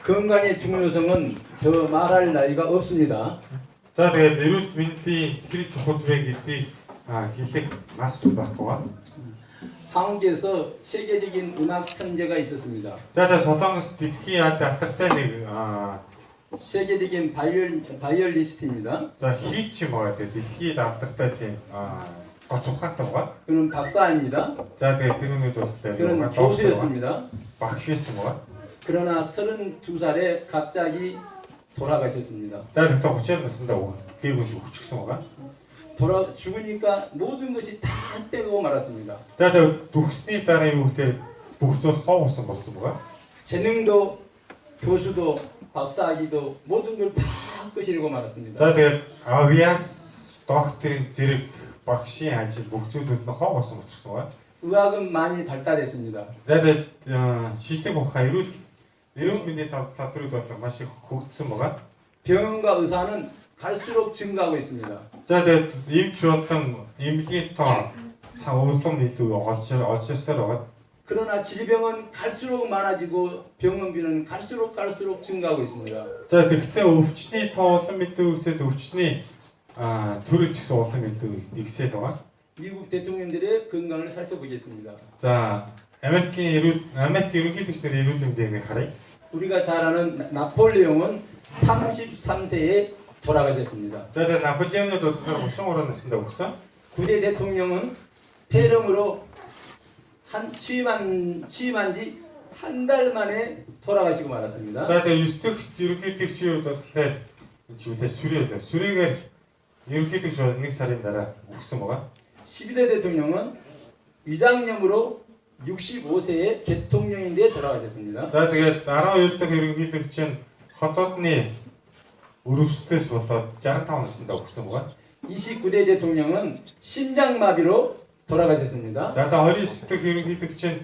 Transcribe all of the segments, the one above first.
건강의 중요성은 더 말할 나위가 없습니다. За тэгээд эрүүл мэндийн хэрэг чухал вэ гэдгийг хэлэх маш түр байхгүй. 한국에서 세계적인 음악 천재가 있었습니다. За тэгээд Солонгос дэлхийн алдартай нэг 세계적인 바이올리스트입니다. за хийч юм байгаа. Тэгээд дэлхийн алдартай тийм гоц ухаантай байгаа. 그는 박사입니다. За тэгээд тэрүүнүүд 그는 болохоор 교수였습니다. багш байсан байгаа. 그러나 32살에 갑자기 돌아가셨습니다. За тэгээд 30 наснда гэр бүл өгчихсэн байгаа. 죽으니까 모든 것이 다 떼고 말았습니다. За тэгээд дүгсний дараа юу гэхээр бүх зүйл хов болсон болсон байгаа. 재능도 교수도 박사학위도 모든 걸 다 끄시려고 말았습니다. За тэгээд авиас докторийн зэрэг багшийн ажил бүх зүйлүүд нь хов болсон болчихсон байгаа. 의학은 많이 발달했습니다. За тэгээд шилдэг ухаан эрүүл мэндийн салбарууд бол маш их хөгжсөн байгаа. 병원과 의사는 갈수록 증가하고 있습니다. За тэгээд эмч болон эмнэлгийн тоо улам илүү олширсаар байгаа. 그러나 질병은 갈수록 많아지고 병원비는 갈수록 증가하고 있습니다. За тэгвэл өвчний тоо улам илүү өсөд өвчний төрөл ч гэсэн улам илүү нэгсээд байгаа. 미국 대통령들의 건강을 살펴보겠습니다. За Америк ерөнхийлөгчдийн эрүүл мэндийг харъя. 우리가 잘 아는 나폴레옹은 33세에 돌아가셨습니다. За тэгээд Наполеонууд бол 33 наснда өгсөн. 9대 대통령은 폐렴으로 취임한 지 한 달 만에 돌아가시고 말았습니다. За тэгээд 9 дэх ерөнхийлөгчийн хувьд бол сүрээгээр ерөнхийлөгч бол 1 сарын дараа өгсөн байгаа. 12대 대통령은 위장염으로 65세에 대통령인데 돌아가셨습니다. За тэгээд 12 дахь ерөнхийлөгч нь хотоодны өрөвслөөс болоод 65 наснда өгсөн байгаа. 29대 대통령은 심장마비로 돌아가셨습니다. За одоо 29 дахь ерөнхийлөгч нь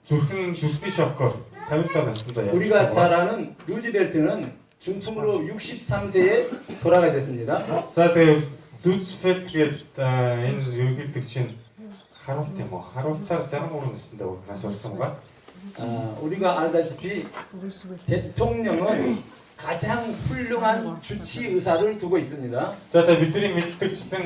зүрхний шокоор 57 наснда 우리가 잘 아는 루즈벨트는 중풍으로 63세에 돌아가셨습니다. За тэгээд 루즈벨트 гээд энэ ерөнхийлөгч нь харуулт юм уу? 하루алтаар 63 наснда нас орсон байгаа. 우리가 알다시피 대통령은 가장 훌륭한 주치 의사를 두고 있습니다. За одоо бидний мэддэгчлэн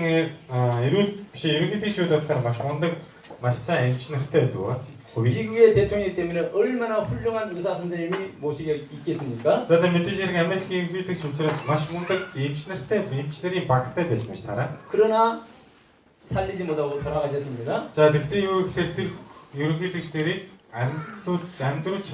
ерөнхийлөгчүүд болохоор маш мундаг, маш сайн эмч нартай байдаг. 미국의 대통령 때문에 얼마나 훌륭한 의사 선생님이 모시게 있겠습니까? За одоо мэдээж хэрэг Америкийн ерөнхийлөгч учраас маш мундаг эмч нарын багтай байсан гэж тараа. 그러나 살리지 못하고 돌아가셨습니다. За тэгтээ юу гэхээр тэр ерөнхийлөгч нарыг амьдруулж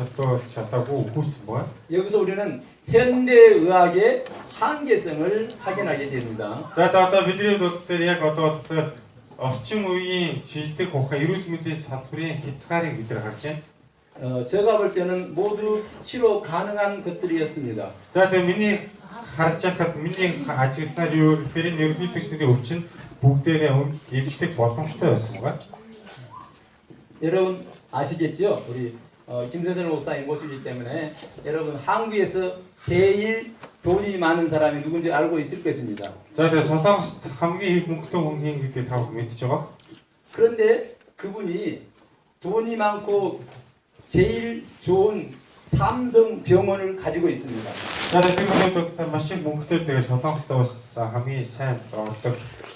чадаагүй өгүүлсэн байна. 여기서 우리는 현대의학의 한계성을 확인하게 됩니다. За одоо бидний болохоор яг одоо болохоор орчин үеийн шилдэг ухаан эрүүл мэндийн салбарын хязгаарыг бид нар харж байна. 제가 볼 때는 모두 치료 가능한 것들이었습니다. За тэгээ миний харж байхад миний ажигласнаар юу гэхээр энэ ерөнхийлөгчдийн өвчин бүгдээрээ эмчлэх боломжтой байсан байгаа. 여러분 아시겠죠? 우리 김세선 목사님 모시기 때문에 여러분 한국에서 제일 돈이 많은 사람이 누군지 알고 있을 것입니다. За тэгээ Солонгост хамгийн их мөнгөтэй хүн хин гэдгийг та бүхэн мэдж байгаа. 그런데 그분이 돈이 많고 제일 좋은 삼성병원을 가지고 있습니다. За тэгээ тэр хүн бол маш их мөнгөтэй тэгээ Солонгост бас хамгийн сайн ордог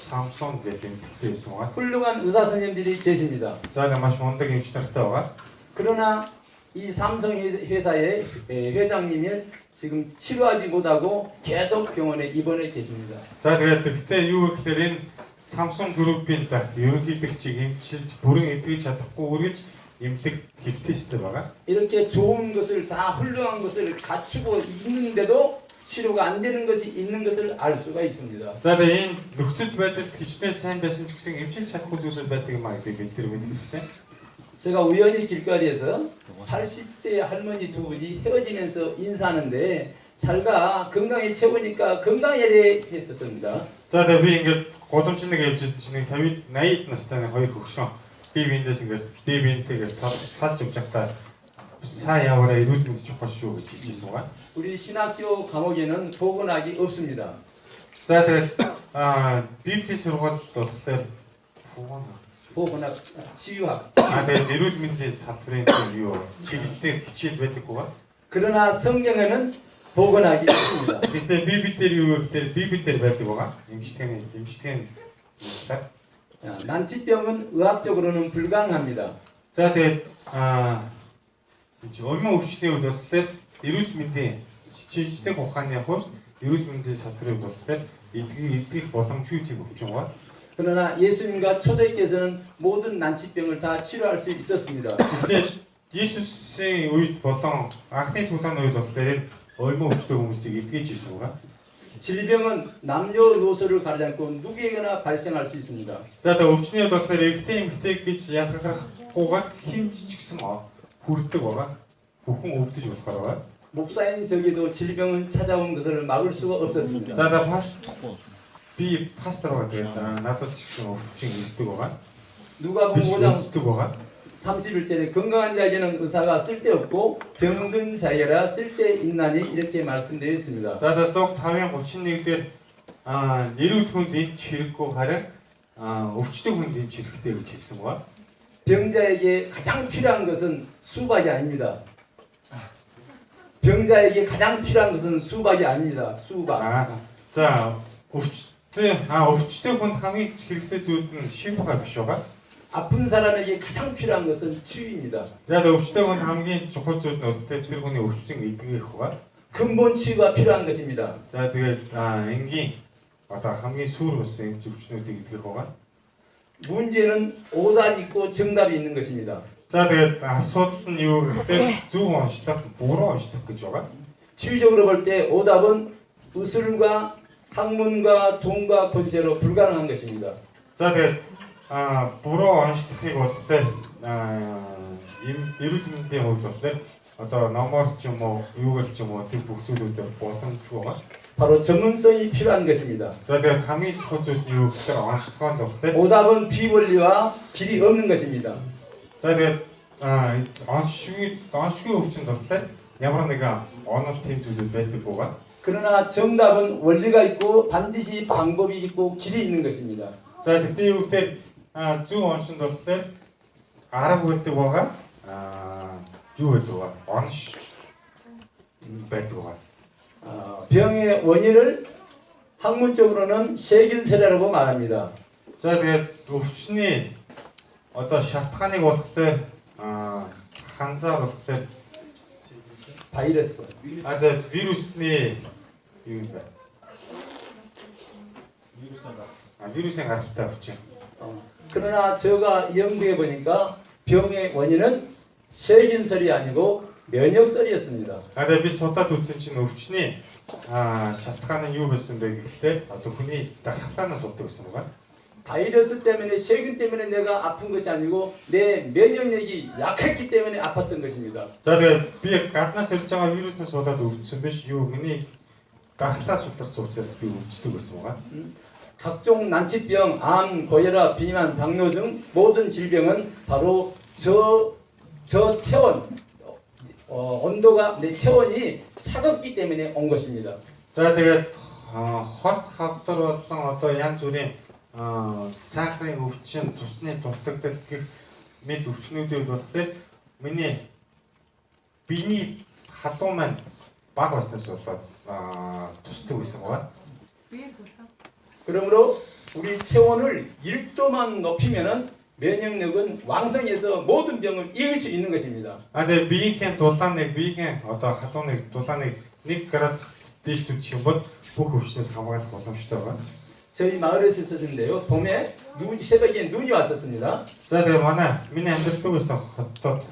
Samsung гэдэг эмчтэй байсан байгаа. 훌륭한 의사 선생님들이 계십니다. За маш мундаг эмч нартай байгаа. 그러나 이 삼성 회사의 회장님이 지금 치료하지 못하고 계속 병원에 입원해 계십니다. За тэгээд тэгтээ юу гэхээр энэ Samsung Group-ийн ерөнхийлөгчийг эмчилж бүрэн эдгэж чадахгүй үргэлж эмнэлэг хэвтээстэй байгаа. 이렇게 좋은 것을 다 훌륭한 것을 갖추고 있는데도 치료가 안 되는 것이 있는 것을 알 수가 있습니다. За тэгээд энэ нөхцөл байдал хичнээн сайн байсан ч гэсэн эмчилж чадахгүй зүйлүүд байдаг юм аа гэдэг бид нар мэдэх хэрэгтэй. 제가 우연히 길거리에서 80대 할머니 두 분이 헤어지면서 인사하는데 잘가 건강이 최고니까 건강해야 돼 했었습니다. За тэгээд би ингээд голомжныг явж чинь 50 80 настай хоёр хөгшин би биндээс ингээд дивэнтэйгээ салж өгч байхдаа сайн яваараа эрүүл мэнд чухал шүү гэж хэлсэн байгаа. 우리 신학교 과목에는 보건학이 없습니다. За тэгээд BP сургуульд болохоор 보건학, 치유학. тэгээд эрүүл мэндийн салбарын юу чиглэлээр хичээл байдаг гоо. 그러나 성경에는 복원하기 쉽습니다. Гэхдээ Библиэлд юу гэхээр Библиэлд байдаг байгаа. Эмчтэн 자, 난치병은 의학적으로는 불가능합니다. За тэгээд ормон өвчтний үед болохоор эрүүл мэндийн чижтэй ухааны хувьд эрүүл мэндийн салбарын хувьд болохоор эдгэх боломжгүй тийм өвчин байгаа. 그러나 예수님과 초대께서는 모든 난치병을 다 치료할 수 있었습니다. Тэгэхээр Есүсийн үед болон анхны цуглааны үед болохоор ормон өвчтэй хүмүүсийг эдгэж ирсэн байгаа. 질병은 남녀노소를 가리지 않고 누구에게나 발생할 수 있습니다. За тэгээд өвчний үед болохоор эрэгтэй эмэгтэй гэж ялгархгүйгээр хин жижигсэн хүрдэг байгаа. Бүхэн өвдөж болохоор байгаа. 목사인 저기도 질병은 찾아온 것을 막을 수가 없었습니다. За би пастор байгаа тэгээд надад ч гэсэн өвчин ирдэг байгаа. 누가복음 биш 5장 өвчдөг байгаа. 31절에 건강한 자에게는 의사가 쓸데없고 병든 자에게라 쓸데있나니 이렇게 말씀되어 있습니다. За луг 5:31 дээр эрүүл хүнд энд хэрэггүй харин өвчтөг хүнд энд хэрэгтэй гэж хэлсэн байгаа. 병자에게 가장 필요한 것은 수박이 아닙니다. 병자에게 가장 필요한 것은 수박이 아닙니다. 수박. За өвчтөг хүнд хамгийн хэрэгтэй зүйл нь шивха биш байгаа. 아픈 사람에게 가장 필요한 것은 치유입니다. За өвчтөг хүнд хамгийн чухал зүйл нь бол тэр хүний өвчин эдгэх байгаа. 근본 치유가 필요한 것입니다. За тэгээд энгийн одоо хамгийн сүүр болсон энэ өвчнүүдийг эдгэх байгаа. 문제는 오답이 있고 정답이 있는 것입니다. За тэгээд асуудал нь юу гэхээр зөв онцлог, буруу онцлог гэж байгаа. 치유적으로 볼 때 오답은 의술과 학문과 돈과 권세로 불가능한 것입니다. За тэгээд буруу онцлогыг болохоор эрүүл мэндийн хувьд болохоор одоо номоор ч юм уу, юугаар ч юм уу тэр бүх зүйлүүдээр боломжгүй байгаа. 바로 전문성이 필요한 것입니다. За тэгээд хамгийн чухал зүйл нь юу гэхээр онцлогоонд болохоор 오답은 비원리와 길이 없는 것입니다. за тэгээд онцгүй өвчнөд болохоор ямар нэгэн онол тийм зүйлүүд байдаг байгаа. 그러나 정답은 원리가 있고 반드시 방법이 있고 길이 있는 것입니다. За тэгтээ юу гэхээр зөв онцонд болохоор арга байдаг байгаа. Юу байдаг вэ? Онш байдаг байгаа. 병의 원인을 학문적으로는 세균세라고 말합니다. За тэгээд өвчний одоо шалтгааныг болохоор ханзаа болохоор 바이러스. тэгээд вирусны юу юм бэ? вирусын гаралтай өвчин. 그러나 제가 연구해 보니까 병의 원인은 세균설이 아니고 면역설이었습니다. Тэгээд би судалж үзсэн чинь өвчний шалтгаан нь юу байсан бэ гэхлээр одоо хүний дархлаанаас болдог гэсэн байгаа. 바이러스 때문에 세균 때문에 내가 아픈 것이 아니고 내 면역력이 약했기 때문에 아팠던 것입니다. За тэгээд би гаднаас ирж байгаа вируснаас болоод өвдсөн биш юу миний дархлаас уларсан учраас би өвддөг гэсэн байгаа. 각종 난치병, 암, 고혈압, 비만, 당뇨 등 모든 질병은 바로 저 체온, 온도가 내 체온이 차갑기 때문에 온 것입니다. За тэгээд хот хавдар болсон одоо янз бүрийн цаахрын өвчин, цусны тусдагдал гэх мэд өвчнүүдүүд болохоор миний биений халуун маань бага болсноос болоод тусдаг гэсэн байна. 그러므로 우리 체온을 1도만 높이면은 면역력은 왕성해서 모든 병을 이길 수 있는 것입니다. 근데 биеийн дулааныг биеийн одоо халууныг дулааныг 1 градус дээш түчих юм бол бүх өвчнөөс хамгаалах боломжтой байна. 저희 마을에서 있었는데요. 봄에 새벽에 눈이 왔었습니다. За тэгээ миний амьдрал дээрээс хотод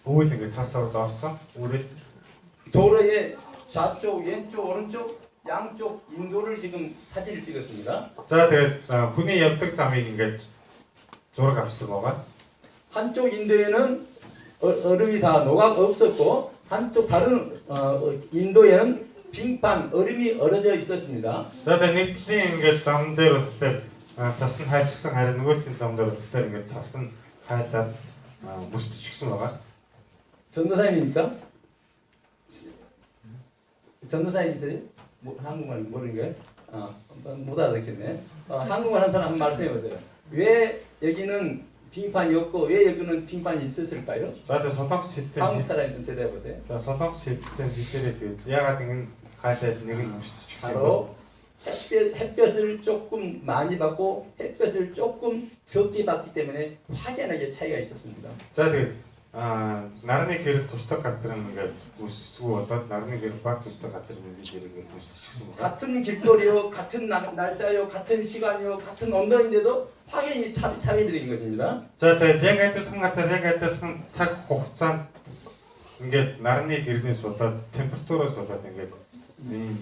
өвөл ингэ цаасаар орсон. үрээд 도로의 좌쪽, 왼쪽, 오른쪽 양쪽 인도를 지금 사진을 찍었습니다. За тэгээд хүний явдаг замыг ингээд зураг авсан байгаа. 한쪽 인도에는 얼음이 다 녹아 없었고 한쪽 다른 인도에는 빙판 얼음이 얼어져 있었습니다. За тэгээд нэгдлийн ингээд зам дээр болохоор цас нь хайчсан харин нөгөөдлийн зам дээр болохоор ингээд цас нь хайлаад мөсчихсэн байгаа. 전도사님입니까? 전도사님이세요? 한국말 모르는 거예요? 못 알아듣겠네. 한국말 한 사람 한번 말씀해 보세요. 왜 여기는 빙판이 없고 왜 여기는 빙판이 있었을까요? За тэгээ солонгос хэлтэй 한국 사람이면 대답해 보세요. за солонгос хэлтэй хэлээрээ ягаад ингэ гайлаад нэг нь өсчихсэн юм бэ? 바로 햇볕을 조금 많이 받고 햇볕을 조금 적게 받기 때문에 확연하게 차이가 있었습니다. За тэгээ нарны гэрэл тусдаг газар ингээд өссгөө болоод нарны гэрэл баг тусдаг газар ингээд өсчихсэн байна. 같은 길거리요, 같은 날짜요, 같은 시간이요, 같은 언덕인데도 확연히 차이들인 것입니다. За тэгээд яг адилхан газар яг адилхан цаг хугацаанд ингээд нарны гэрнээс болоод температуроос болоод ингээд ийм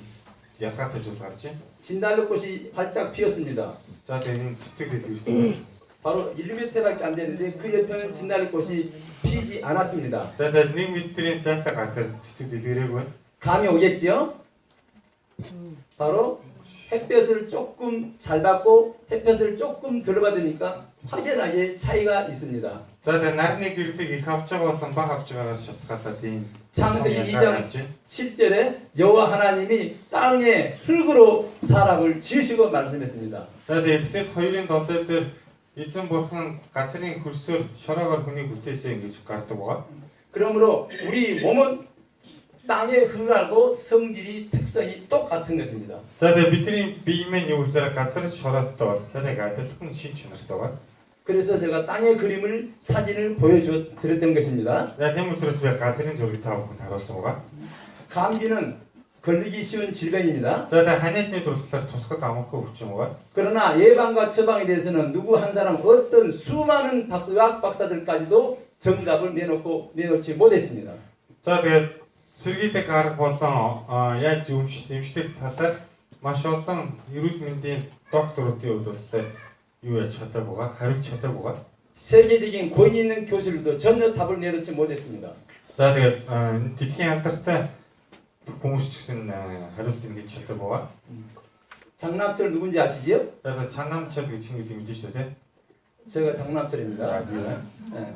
ялгаатай зүйл гарч байна. 진달래꽃이 활짝 피었습니다. За тэгээд энэ цэцэг дээл ирсэн. 바로 1m밖에 안 되는데 그 옆에는 진달래꽃이 피지 않았습니다. За тэгээд 1 метрийн зайтай газар цэцэг дэлгэрээгүй. 감이 오겠지요? 바로 햇볕을 조금 잘 받고 햇볕을 조금 덜 받으니까 확연하게 차이가 있습니다. За тэгээд нарны гэрлийг их авч байгаа болон баг авч байгаас шалтгаалаад ийм 창세기 2장 7절에 여호와 하나님이 땅에 흙으로 사람을 지으시고 말씀했습니다. За тэгээд Эфес 2-ын 7 дээр эзэн бурхан газрын хөрсөөр шороогоор хүнийг бүтээсэн гэж гардаг байгаа. 그러므로 우리 몸은 땅의 흙하고 성질이 특성이 똑같은 것입니다. За тэгээд бидний бие мэн юу гэхээр газар шорооттой болохоор яг адилхан шин чанартай байгаа. 그래서 제가 땅의 그림을 사진을 보여드렸던 것입니다. За тийм учраас би газрын зургийг та бүхэнд харуулсан байгаа. 감기는 걸리기 쉬운 질병입니다. За тэгээд ханиадны дурслаар тусгад амархгүй өвчин байгаа. 그러나 예방과 처방에 대해서는 누구 한 사람 어떤 수많은 의학 박사들까지도 정답을 내놓지 못했습니다. За тэгээд сэргийлэх арга болон яаж эмчлэх талаас маш олон эрүүл мэндийн докторуудын хувьд бол юу яаж чадаагүй байгаа, хариулж чадаагүй байгаа. 세계적인 권위 있는 교수들도 전혀 답을 내놓지 못했습니다. За тэгээд дэлхийн алдартай хүмүүс ч гэсэн хариулт ингэж чадаагүй байгаа. 장남철 누군지 아시지요? За тэгээд 장남철 гэж 친구들 мэдэн шүү дээ. 제가 장남철입니다. тийм. 네.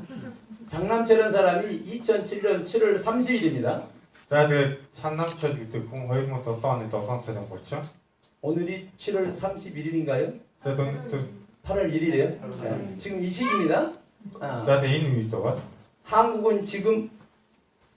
장남철은 사람이 2007년 7월 30일입니다. За тэгээд 장남철 гэдэг хүн 2007 оны 7 сарын 30. 오늘이 7월 31일인가요? За тэгээд 8월 1일이에요. 네. 지금 이 시기입니다. за тэгээд энэ үед байгаа. 한국은 지금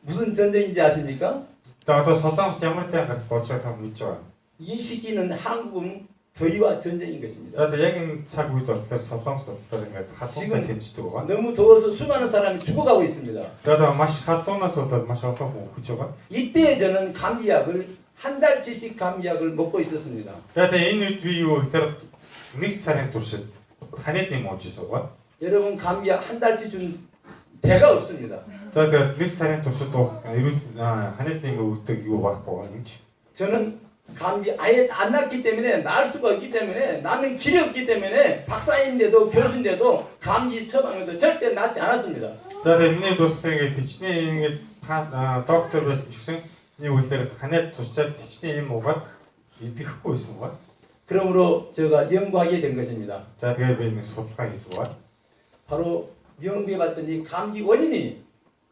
무슨 전쟁인지 아십니까? За одоо солонгос ямар тай гарч болж байгааг мэдж байгаа. 이 시기는 한국은 더위와 전쟁인 것입니다. За тэгээд яг энэ цаг үед болохоор солонгос болохоор ингээд халуунтай тэмцдэг байгаа. 너무 더워서 수많은 사람이 죽어가고 있습니다. За одоо маш халуунаас болоод маш олон хүн өгч байгаа. 이때 저는 감기약을 한 달치씩 감기약을 먹고 있었습니다. За тэгээд энэ үед би юу гэхээр нэг сарын туршид ханиадны юм ууж ирсэн байгаа. 여러분 감기약 한 달치 준 대가 없습니다. За тэгээд нэг сарын туршид эрүүл ханиадны юм өгдөг юу байхгүй байгаа юм чи. 저는 감기 아예 안 낫기 때문에 나을 수가 없기 때문에 나는 길이 없기 때문에 박사인데도 교수인데도 감기 처방에도 절대 낫지 않았습니다. За тэгээд миний дуртай ингээд тичний ингээд доктор байсан ч гэсэн юу гэхээр ханиад тусчаад тичний юм уугаад идэхгүй байсан байгаа. 그러므로 제가 연구하게 된 것입니다. За тэгээд би нэг судалгаа хийсэн байгаа. 바로 연구해 봤더니 감기 원인이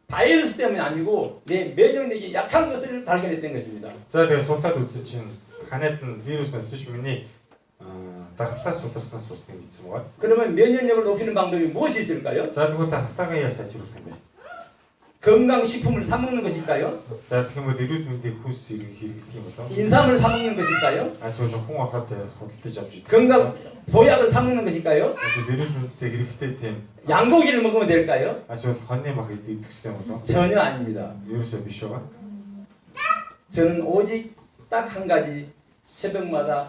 바이러스 때문이 아니고 내 면역력이 약한 것을 발견했던 것입니다. За тэгээд судалгаад үзсэн чинь ханиад нь вируснаас биш миний дархлаас суларснаас усны гэсэн байгаа. 그러면 면역력을 높이는 방법이 무엇이 있을까요? За тэгвэл хатаагаа яаж сайжруулах юм бэ? 건강식품을 사 먹는 것일까요? За тэгэх юм бол эрүүл мэндийн хүнс хэрэглэх юм болоо. 인삼을 사 먹는 것일까요? Эсвэл хүн ахад худалдаж авч идэх. 건강 보약을 사 먹는 것일까요? Эсвэл эрүүл мэндэд хэрэгтэй тийм 양고기를 먹으면 될까요? эсвэл хоньны мах идэх хэрэгтэй болоо. 전혀 아닙니다. ерөөсөө биш байгаа. 저는 오직 딱 한 가지 새벽마다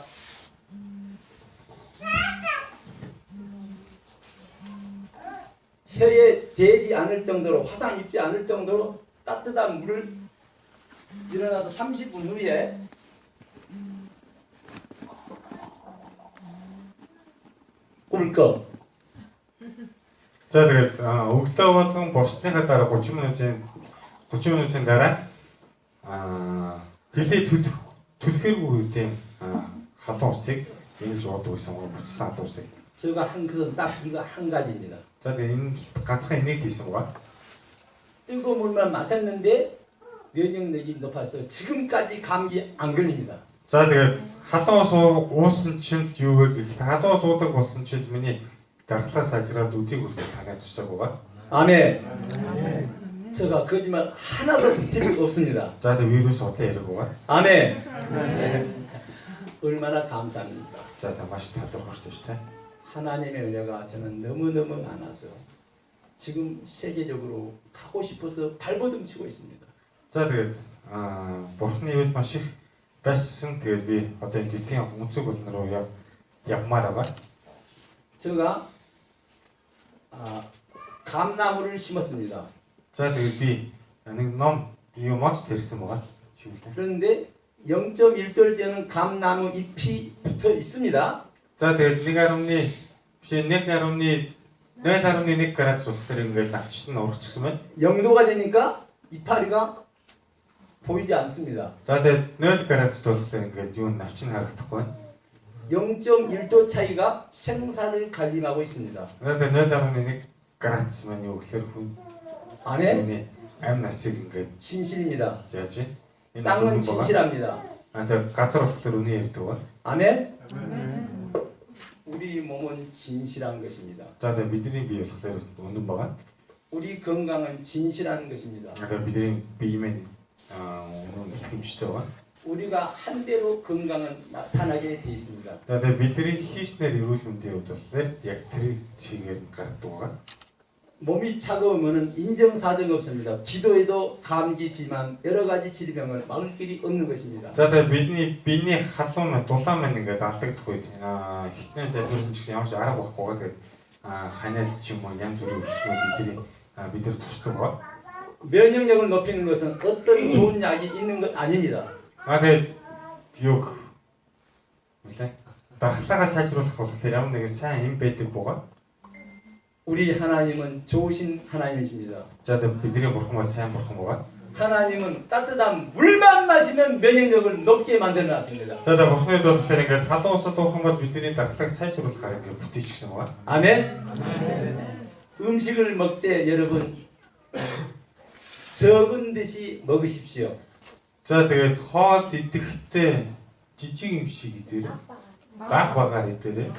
혀에 대지 않을 정도로 화상 입지 않을 정도로 따뜻한 물을 일어나서 30분 후에 꿀꺽. За тэгээд өглөө болгон босныхаа дараа 30 минутын дараа хилээ түлхээргүй тийм халуун усыг ингэж уудаг гэсэн үг бүтсэн халуун усыг. 제가 한 것은 딱 이거 한 가지입니다. За тэгээд энэ ганцхан энийг хийсэн байгаа. 뜨거운 물만 마셨는데 면역력이 높아서 지금까지 감기 안 걸립니다. За тэгээд халуун ус уусан чинь юу вэ гэвэл халуун ус уудаг болсон чинь миний дархлаа сайжраад үдийг үлдээ танаа тусаг байгаа. 아멘. 제가 거짓말 하나도 드릴 수 없습니다. За тэгээ вирус удаан яриг байгаа. 아멘. 얼마나 감사합니까? За та маш талархалтай шүү дээ. 하나님의 은혜가 저는 너무너무 많아서 지금 세계적으로 가고 싶어서 발버둥 치고 있습니다. За тэгээд бурхны үйл маш их байсан. Тэгээд би одоо энэ дэлхийн өнцөг болон руу явмаар байгаа. 제가 감나무를 심었습니다. За тэгээд би нэг ном юу моц тэрсэн байгаа. 그런데 0.1돌 되는 감나무 잎이 붙어 있습니다. За тэгээд 1.1 градус усаар ингээд навчсан урагчсан байна. 0도가 되니까 이파리가 보이지 않습니다. За тэгээд 0 градус болохоор ингээд юу навчин харагдахгүй байна. 0.1도 차이가 생사를 갈림하고 있습니다. За тэгээд 0.1 градус маань юу гэхээр хүн 아멘. амь насыг ингээд 진실입니다. яаж энэ 땅은 진실합니다. тэгээд газар болохоор үнэ ярьдаг байна. 아멘. 우리 몸은 진실한 것입니다. За тэгээд бидний бие болохоор үнэн байгаа. 우리 건강은 진실한 것입니다. Тэгээд бидний бие маань үнэн хэмжтэй байна. 우리가 한 대로 건강은 나타나게 돼 있습니다. За тэгээд бидний хийснээр эрүүл мэндийн хувьд болохоор яг тэр чигээр гардаг байгаа. 몸이 차가우면 인정사정 없습니다. 기도해도 감기, 비만 여러 가지 질병을 막을 길이 없는 것입니다. За тэгээд биений халуун дулаан маань ингээд алдагдахгүй. Хитнээ залуусан ч гэсэн ямар ч арга байхгүй байгаа. Тэгээд ханаад ч юм уу янз бүрийн өвчнүүд бид нар тусдаг байгаа. 면역력을 높이는 것은 어떤 좋은 약이 있는 것 아닙니다. Тэгээд юу үлээ. Дархлаагаа сайжруулах болохоор ямар нэгэн сайн юм байдаг байгаа. 우리 하나님은 좋으신 하나님이십니다. За тэгээд бидний бурхан бол сайн бурхан байгаа. 하나님은 따뜻한 물만 마시면 면역력을 높게 만들어 놨습니다. За тэгээд бурханы бол тэгэхээр ингээд халуун усад уухан бол бидний дархлааг сайжруулахаар ингээд бүтээчихсэн байгаа. 아멘. 음식을 먹되 여러분 적은 듯이 먹으십시오. За тэгээд хоол идэхдээ жижиг юм шиг идээрэй. Бага багаар идээрэй.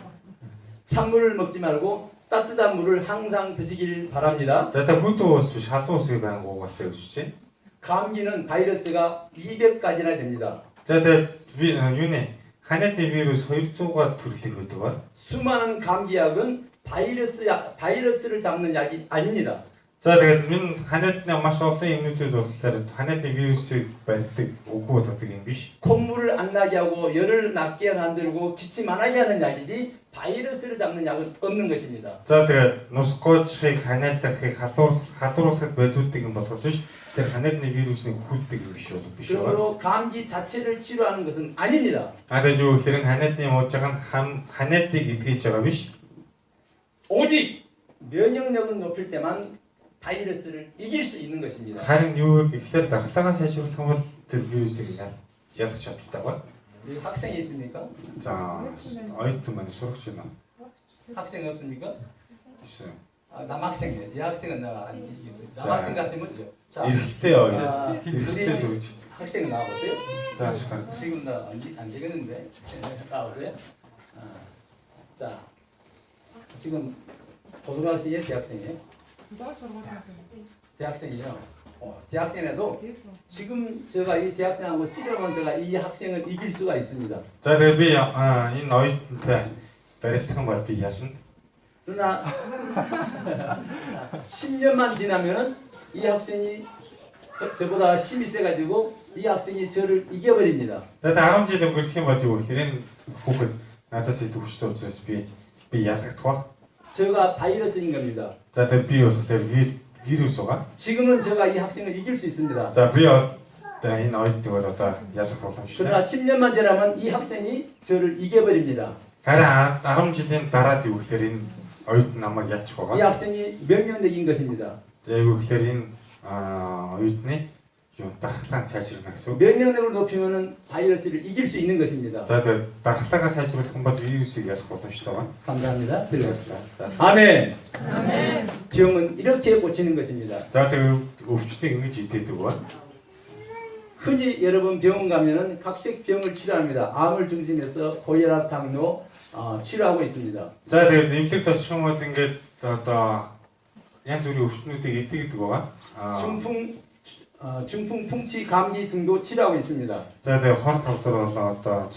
찬물을 먹지 말고 따뜻한 물을 항상 드시길 바랍니다. За та хүйтэн уус биш халуун усыг байнга уугаасаа гэж байна. 감기는 바이러스가 200가지나 됩니다. За тэгээд юуны ханиадны вирус 200-аар төрлөх байдаг ба. 수많은 감기약은 바이러스를 잡는 약이 아닙니다. За тэгээд энэ ханиадны маш олон юмнуудад болохоор ханиадны вирусыг барьдаг үгүй болдог юм биш. 콧물을 안 나게 하고 열을 낮게 만들고 기침 안 하게 하는 약이지 바이러스를 잡는 약은 없는 것입니다. За тэгээд нус гоочхыг ханиалахыг халууруулахад болиулдаг юм болохоос биш. Тэр ханиадны вирусныг хүлдэг юм биш үү биш үү? 그러므로 감기 자체를 치료하는 것은 아닙니다. Тэгээд юу гэхээр ханиадны ууж байгаа нь ханиадыг эдгэж байгаа биш. 오직 면역력을 높일 때만 바이러스를 이길 수 있는 것입니다. харин юу гэхээр дархлаагаа сайжруулах юм бол тэр вирусыг ялах чадaltaй байна. 여기 학생이 있습니까? За оюутан маань сурагч байна. 학생 없습니까? 있어요. 남학생이에요. 여학생은 내가 안 이기겠어요. 남학생 같으면 죠. 자, эрэгтэй оюут. 아, эрэгтэй сурагч. 학생 나와보세요. За ашигар. 지금 나안 되겠는데 나오세요. 자, 지금 고등학생이에요, 대학생이에요? 대학생이요. 대학생에도 지금 제가 이 대학생하고 씨름은 제가 이 학생을 이길 수가 있습니다. За тэгээ би энэ оюутантай барилдах бол би яасан. 그러나 10년만 지나면은 이 학생이 저보다 힘이 세가지고 이 학생이 저를 이겨버립니다. Тэгээд 10 жил өнгөрөх юм бол юу гэхээр энэ хүүхэд надад илүү хүчтэй учраас би ясагдах баг. 제가 바이러스인 겁니다. За тэгээд би болохоор вирус байгаа. 지금은 제가 이 학생을 이길 수 있습니다. За би бас энэ оюутныг бол одоо ялах боломжтой. 그러나 10년만 지나면 이 학생이 저를 이겨버립니다. харин 10 жилийн дараа л юу гэхээр энэ оюутан намайг ялчих 이 байгаа. 학생이 명령력인 것입니다. Тэгээд юу гэхээр энэ оюутны юу дархлаа сайжруулах гэсэн. 면역력을 높이면은 바이러스를 이길 수 있는 것입니다. За тэгээд дархлаагаа сайжруулах юм бол вирусыг ялах боломжтой байна. 감사합니다. 들어갑시다. 아멘. 아멘. 병은 이렇게 고치는 것입니다. За тэгээд өвчтнийг ингэж идээдэг ба. 흔히 여러분 병원 가면은 각색 병을 치료합니다. 암을 중심해서 고혈압, 당뇨 치료하고 있습니다. За тэгээд эмнэлэгт очих юм бол ингээд одоо янз бүрийн өвчтнүүдийг эдгэдэг байгаа. 중풍, 풍치, 감기 등도 치료하고 있습니다. За тэгээд хор тавдар болоо одоо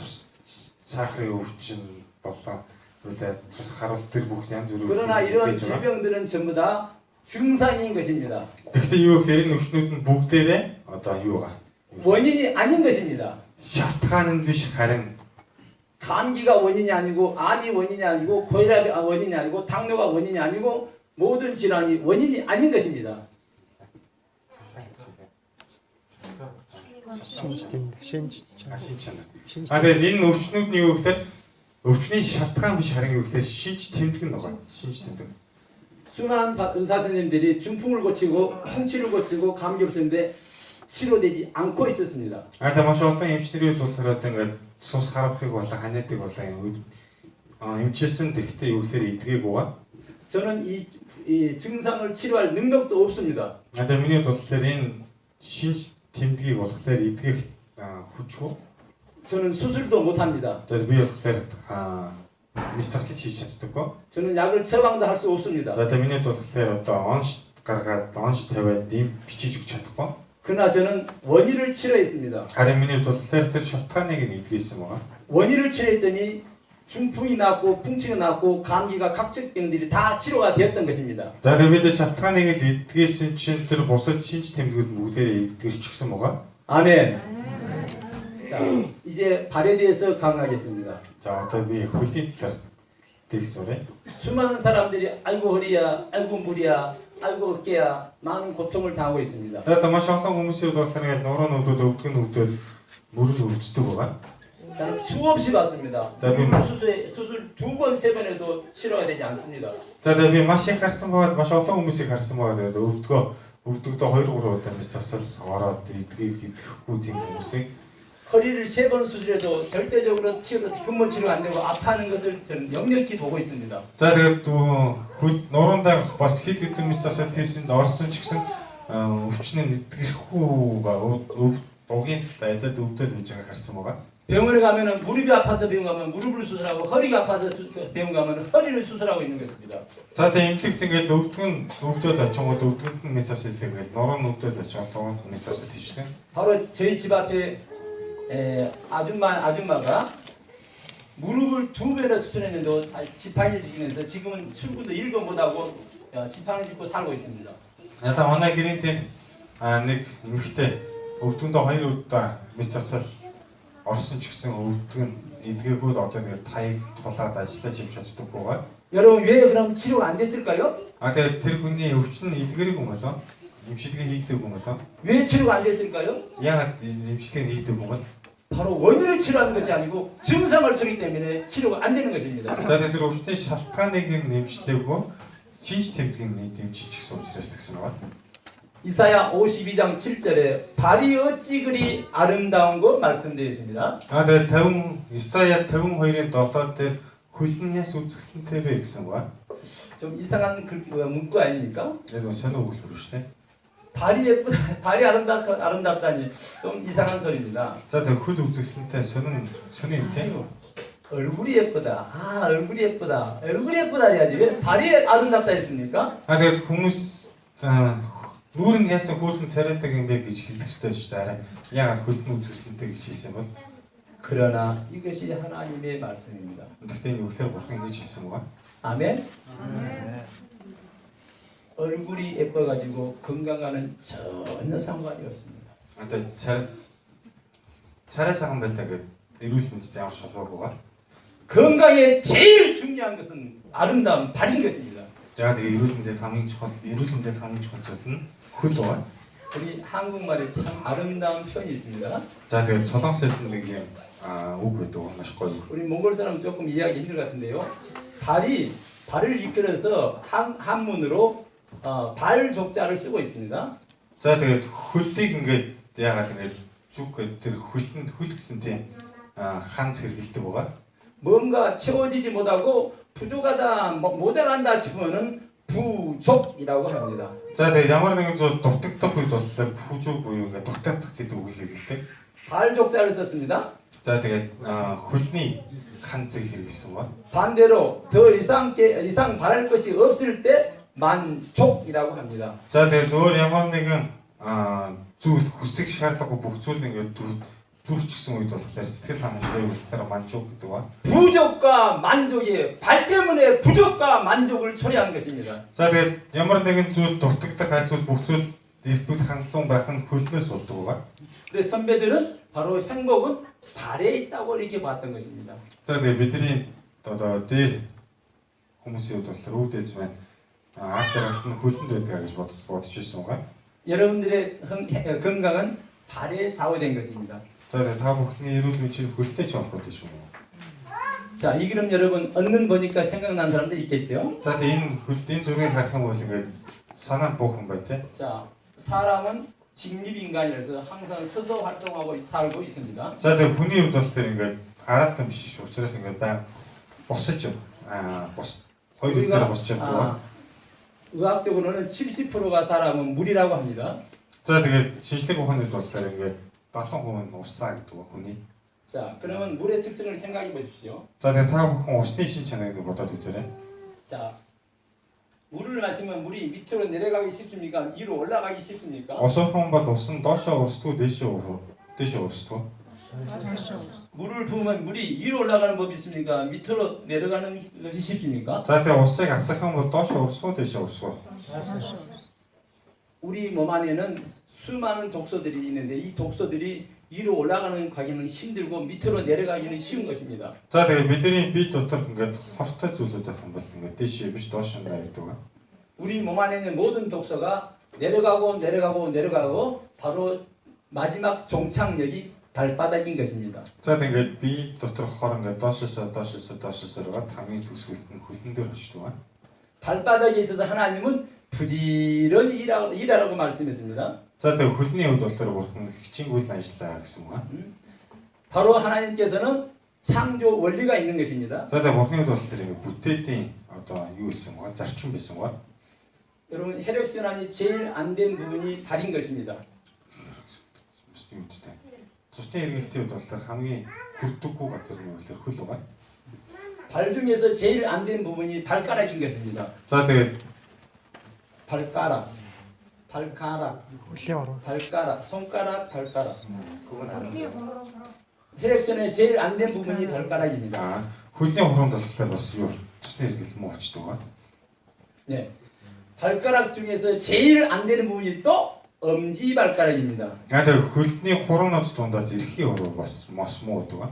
сахарын өвчин болоо үлээ цус харуул төр бүх янз бүрийн 그러나 이런 질병들은 전부 다 증상인 것입니다. Гэхдээ юу гэхээр энэ өвчнүүд нь бүгдээрээ одоо юу байгаа? 원인이 아닌 것입니다. Шалтгаан нь биш харин 감기가 원인이 아니고 암이 원인이 아니고 고혈압이 원인이 아니고 당뇨가 원인이 아니고 모든 질환이 원인이 아닌 것입니다. шинж чанар. Тэгээд энэ өвчнүүд нь юу гэхээр өвчний шалтгаан биш харин юу гэхээр шинж тэмдэг нь байгаа. шинж тэмдэг. 수많은 의사 선생님들이 중풍을 고치고 풍치를 고치고 감기 өвчнөдөө 치료되지 않고 있었습니다. Тэгээд маш олон эмчнэрийн тусгараад ингээд цус харавхыг болон ханиадыг болон эмчилсэн тэгтээ юу гэхээр эдгээг байгаа. 저는 이 증상을 치료할 능력도 없습니다. Тэгээд миний туслаар энэ шинж тэмдгийг болохоор эдгэх хүчгүй. 저는 수술도 못합니다. Тэгээд би болохоор мис заслаж хийж чаддаггүй. 저는 약을 처방도 할 수 없습니다. Тэгээд миний туслаар одоо онш гаргаад онш тавиад ийм бичиж өгч чадахгүй. 그러나 저는 원인을 치료했습니다. харин миний туслаар тэр шалтгааныг нь эдгэсэн байгаа. 원인을 치료했더니 중풍이 났고 풍치가 났고 감기가 각종 병들이 다 치료가 되었던 것입니다. За тэгээд бид шалтгааныг л эдгээсэн чинь тэр бусад шинж тэмдгүүд бүгдээрээ эдгэрчихсэн байгаа. 아멘. 자, 이제 발에 대해서 강하겠습니다. За одоо би хөлийн талаар дэг зурээ. 수많은 사람들이 아이고 허리야, 아이고 무리야, 아이고 어깨야 많은 고통을 당하고 있습니다. За одоо маш олон хүмүүсийн болохоор яг нуурынуудад өвдгөн өвдөд мөрөнд өвддөг байгаа. 저는 수없이 봤습니다. 네. 수술 2번, 3번에도 치료가 되지 않습니다. За тэгээд би маш их харсан байгаад маш олон хүмүүсийг харсан байгаа. Тэгээд өвдөгдөө 2-3 удаа мэс засал ороод эдгийг идэхгүй тийм хүмүүсийг 허리를 3번 수술해도 절대적으로 근본 치료가 안 되고 아파하는 것을 저는 역력히 보고 있습니다. За тэгээд хөл нуурандаа бас хэд хэдэн мэс засал хийсэнд орсон ч гэсэн өвчнөө эдэхгүй угийн сайдад өвдөд гэж харсан байгаа. 병원에 가면은 무릎이 아파서 병원 가면 무릎을 수술하고 허리가 아파서 병원 가면 허리를 수술하고 있는 것입니다. За тэгээд эмнэлэгт ингээд өвдөл очингууд өвдөлт нь мэс засал тэгээд нуруу өвдөл очингууд мэс засал хийжлээ. 바로 저희 집 앞에 아줌마가 무릎을 2배나 수술했는데 지팡이를 지면서 지금은 출근도 1도 못하고 지팡이 짚고 살고 있습니다. Ята манай гэрийн дээр нэг эмэгтэй өвдгөндөө 2 удаа мэс засал орсон ч гэсэн өвдгөн эдгээгүүд одоо тэгээд таяг тулаад ажиллаж явж чаддаг байгаа. 여러분 왜 그럼 치료가 안 됐을까요? Тэгээд тэр хүний өвчин нь эдгэрэг юм болоо? 임시되게 хийдэг юм болоо? 왜 치료가 안 됐을까요? яагаад 임시되게 хийдэг юм бол? 바로 원인을 치료하는 것이 아니고 증상을 치료하기 때문에 치료가 안 되는 것입니다. Тэгээд тэр өвчтөний шалтгааныг нэмжлээгүй шинж тэмдгийг нэмжиж гэсэн учраас тэгсэн байна. 이사야 52장 7절에 발이 어찌 그리 아름다운 거 말씀되어 있습니다. Тэгээд 50 Исая 52-ийн 7 дээр хөлнээс үзэсгэлэнтэй бэ гэсэн байна. 좀 이상한 문구 아닙니까? Яг сонио өгүүлбэр шүү дээ. 발이 예쁘다, 발이 아름답다니 좀 이상한 소리입니다. За тэгээд хөл үзэсгэлэнтэй сонио юм тийм. 얼굴이 예쁘다. 얼굴이 예쁘다. 얼굴이 예쁘다 해야지. 왜 발이 아름답다 했습니까? Тэгээд хүмүүс нүүрэн яасан хөлн царайдаг юм бэ гэж хэлдэг шүү дээ. Яагаад хөлн үзэсгэлэнтэй гэж хэлсэн бол? 그러나 이것이 하나님의 말씀입니다. Гэхдээ юу гэхээр бурхан ингэж хэлсэн байгаа. 아멘. 얼굴이 예뻐가지고 건강과는 전혀 상관이 없습니다. Одоо царай сайхан байлаа гэдэг эрүүл мэндэд ямар шалгуур байгаа. 건강에 제일 중요한 것은 아름다운 발인 것입니다. За тэгээ эрүүл мэндэд хамгийн чухал зүйл нь хөл байгаа. 우리 한국말에 참 아름다운 표현이 있습니다. За тэгээ солонгос에서 нэг юм үг байдаг маш гоё. 우리 몽골 사람 조금 이해하기 힘들 것 같은데요. 발을 이끌어서 한문으로 발 족자를 쓰고 있습니다. За тэгээд хөлийг ингээд яагаад ингээд зүг тэр хөл гэсэн тийм ханц хэрэгэлдэг байгаа. 뭔가 채워지지 못하고 부족하다, 모자란다 싶으면은 부족이라고 합니다. За тэгээд ямар нэгэн зүйл дутагдах үед бол бүжүү буюу ингээд дутагдах гэдэг үгийг хэрэглэдэг. 발족자를 썼습니다. За тэгээд хөлний 칸цыг хэрэглэсэн ба. 반대로 더 이상 바랄 것이 없을 때 만족이라고 합니다. За тэгээд өөр ямар нэгэн зүйл хүсэх шаардлагагүй бүх зүйл ингээд дүрч гисэн үед болохоор сэтгэл хангалуун үйлчлэлээр манжууг гэдэг ба. 부족과 만족이 발 때문에 부족과 만족을 초래한 것입니다. За тэгээд ямар нэгэн зүйл дутагдах аль зүйл бүх зүйл дэлбэг хангалуун байх нь хөлнөөс болдог ба. 그래서 선배들은 바로 행복은 발에 있다고 이렇게 봤던 것입니다. За тэгээд бидний одоо дээр хүмүүсийн хувьд болохоор үүдэж байна. Аачаарч нь хөлөнд байдаг гэж бодож ирсэн байгаа. 여러분들의 건강은 발에 좌우된 것입니다. За тэгээд та бүхний эрүүл мэндийн хөлтэй ч холбоотой шүү. 자, 이 그림 여러분 얻는 보니까 생각난 사람도 있겠죠? За тэгээд энэ зургийг харах юм бол ингээд санаа буухан бай тээ. 자, 사람은 직립인간이라서 항상 서서 활동하고 살고 있습니다. За тэгээд хүний хувьд бол тэр ингээд хараалтан биш учраас ингээд босож бос хоёр үлдээр босч байгаа. 의학적으로는 70%가 사람은 물이라고 합니다. За тэгээд шинжлэх ухааны хувьд болохоор ингээд 70% нь усаа гэдэг ба хүний. 자, 그러면 물의 특성을 생각해 보십시오. За тэгээд та бүхэн усны шин чанарыг бодоод үзээрэй. 자, 물을 마시면 물이 밑으로 내려가기 쉽습니까? 위로 올라가기 쉽습니까? Ус уух юм бол ус нь доошоо урсдгүй дээшээ урсдгүй. 물을 부으면 물이 위로 올라가는 법이 있습니까? 밑으로 내려가는 것이 쉽습니까? За тэгээд усыг асах юм бол доошоо урсгуу дээшээ урсгуу. 우리 몸 안에는 수많은 독소들이 있는데 이 독소들이 위로 올라가는 가기는 힘들고 밑으로 내려가기는 쉬운 것입니다. За тэгээд бидний бие дотор ингээд хортой зүйлүүд байх юм бол ингээд дээшээ биш доош нь байдаг. 우리 몸 안에 있는 모든 독소가 내려가고 바로 마지막 종착역이 발바닥인 것입니다. За тэгээд бие дотор хор ингээд доошоосоо 가 хамгийн төгсгөлт нь хөлн дээр очдог. 발바닥에 있어서 하나님은 부지런히 일하라고 말씀했습니다. За тэгээд хөлний хувьд болохоор бурхан хичээнгүйл ажиллаа гэсэн үг. 바로 하나님께서는 창조 원리가 있는 것입니다. За тэгээд бурханы хувьд болохоор ингээд бүтээлийн одоо юу гэсэн үг, зарчим байсан үг. 여러분 혈액순환이 제일 안 된 부분이 발인 것입니다. Цусны эргэлтийн хувьд болохоор хамгийн хүрдэггүй газар нь болохоор хөл байгаа. 발 중에서 제일 안 된 부분이 발가락인 것입니다. За тэгээд 발가락, 손가락, 발가락. 그건 아니에요. 혈액순환이 제일 안 된 부분이 발가락입니다. хөлний хуруунд болохоор бас юу цусны эргэл муу очдог байгаа. 네, 발가락 중에서 제일 안 되는 부분이 또 엄지 발가락입니다. Тэгээд хөлний хуруунууд дундаас эрхийн хуруу бас мос муу байдаг.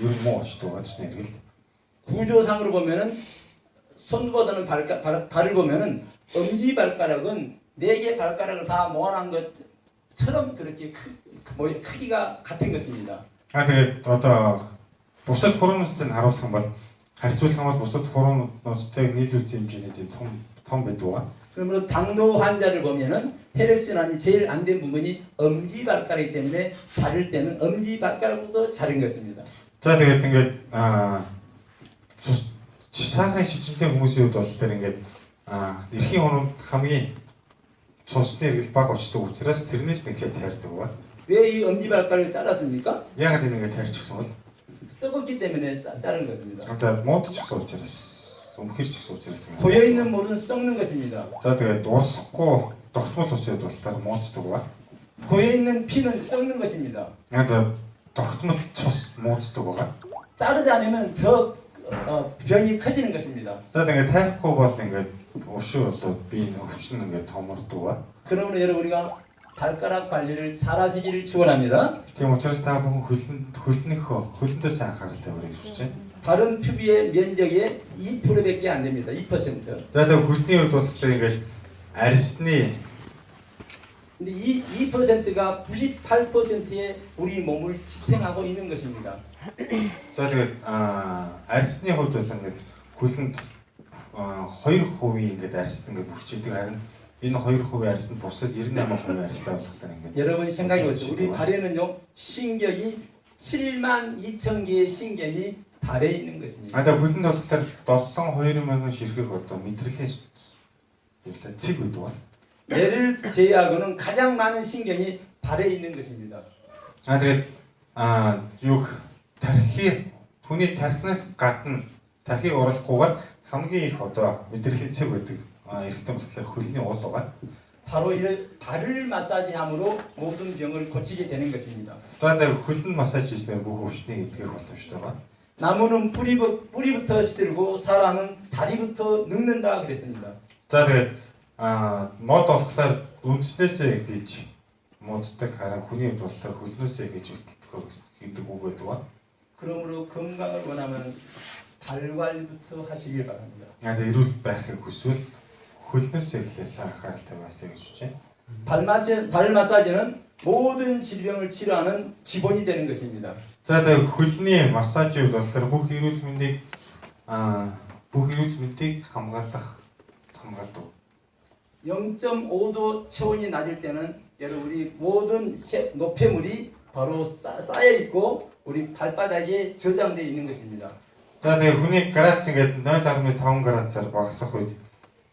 Ер нь муу очдог байгаа цусны эргэл. 구조상으로 보면은 손보다는 발을 보면은 엄지 발가락은 4개 발가락을 다 모아놓은 것처럼 그렇게 크기가 같은 것입니다. Тэгээд одоо бусад хуруунуудтай харуулах юм бол харьцуулах юм бол бусад хуруунуудтай нийлүүлж хэмжээний том байдаг. 그러므로 당뇨 환자를 보면은 혈액순환이 제일 안 된 부분이 엄지 발가락이기 때문에 자를 때는 엄지 발가락부터 자른 것입니다. За тэгээд ингээд цусны шижинтэй хүмүүсийн хувьд бол тэр ингээд эрхийн хуруунд хамгийн цусны эргэл баг очдог учраас тэрнээс нэглээд тайрдаг ба. 왜 이 엄지 발가락을 잘랐습니까? Яагаад ингэ тайрчихсан бол? 썩었기 때문에 자른 것입니다. Одоо муудчихсан учраас өмхөрчихсэн учраас 고여 있는 물은 썩는 것입니다. За тэгээд урсахгүй тогтмол ус яд болохоор мууддаг ба. 고여 있는 피는 썩는 것입니다. Яг тогтмол цус мууддаг байгаа. 자르지 않으면 더 병이 커지는 것입니다. За тэгээд тайрахгүй бол ингээд өвшөө болоод би өвчин ингээд томордог ба. 그러므로 여러분 우리가 발가락 관리를 잘하시기를 축원합니다. Тийм учраас та бүхэн хөлөндөө сайн анхаарал тавиарыг хүсэж байна. 바른 피부의 면적의 2%밖에 안 됩니다. 2%. За тэгээд хөлсний хувьд бол ингээд арьсны 근데 이 2%가 98%의 우리 몸을 지탱하고 있는 것입니다. За тэгээд арьсны хувьд бол ингээд хөлөнд 2% ингээд арьс ингээд бүрчээдэг харин энэ 2% арьс нь бусад 98% арьстай болохоор ингээд 여러분 생각해 보세요. 우리 발에는요 신경이 72,000개의 신경이 발에 있는 것입니다. А та хөлөнд болохоор 72,000 ширхэг одоо мэдрэлийн 일단 치고 있도록. 뇌를 제외하고는 가장 많은 신경이 발에 있는 것입니다. Тэгээд юг тархи түүний тархинаас гадна тархийг оруулахгүйгээр хамгийн их одоо мэдрэлийн цэг байдаг. Эрэгтэй болохоор хөлний уул байгаа. 바로 이 발을 마사지함으로 모든 병을 고치게 되는 것입니다. Тэгээд хөлн массаж хийснээр бүх өвчнийг эдгэх боломжтой байгаа. 나무는 뿌리부터 시들고 사람은 다리부터 늙는다 그랬습니다. За тэгээд мод болохоор үндснээсээ хийж моддаг харин хүний хувьд болохоор хөлнөөсөө хийж өгдөг гэдэг үг байдаг ба. 그러므로 건강을 원하면 발관부터 하시길 바랍니다. Яг эрүүл байхыг хүсвэл хөлнөөсөө эхлээс анхаарал тавиасаа гэж хүчээ. 발 마사지는 모든 질병을 치료하는 기본이 되는 것입니다. За тэгээд хөлний массажийн үед болохоор бүх эрүүл мэндийг хамгаалдаг. 0.5도 체온이 낮을 때는 여러분 우리 모든 노폐물이 바로 쌓여 있고 우리 발바닥에 저장되어 있는 것입니다. За тэгээд хүний градус ингээд 0.5 градусаар багасах үед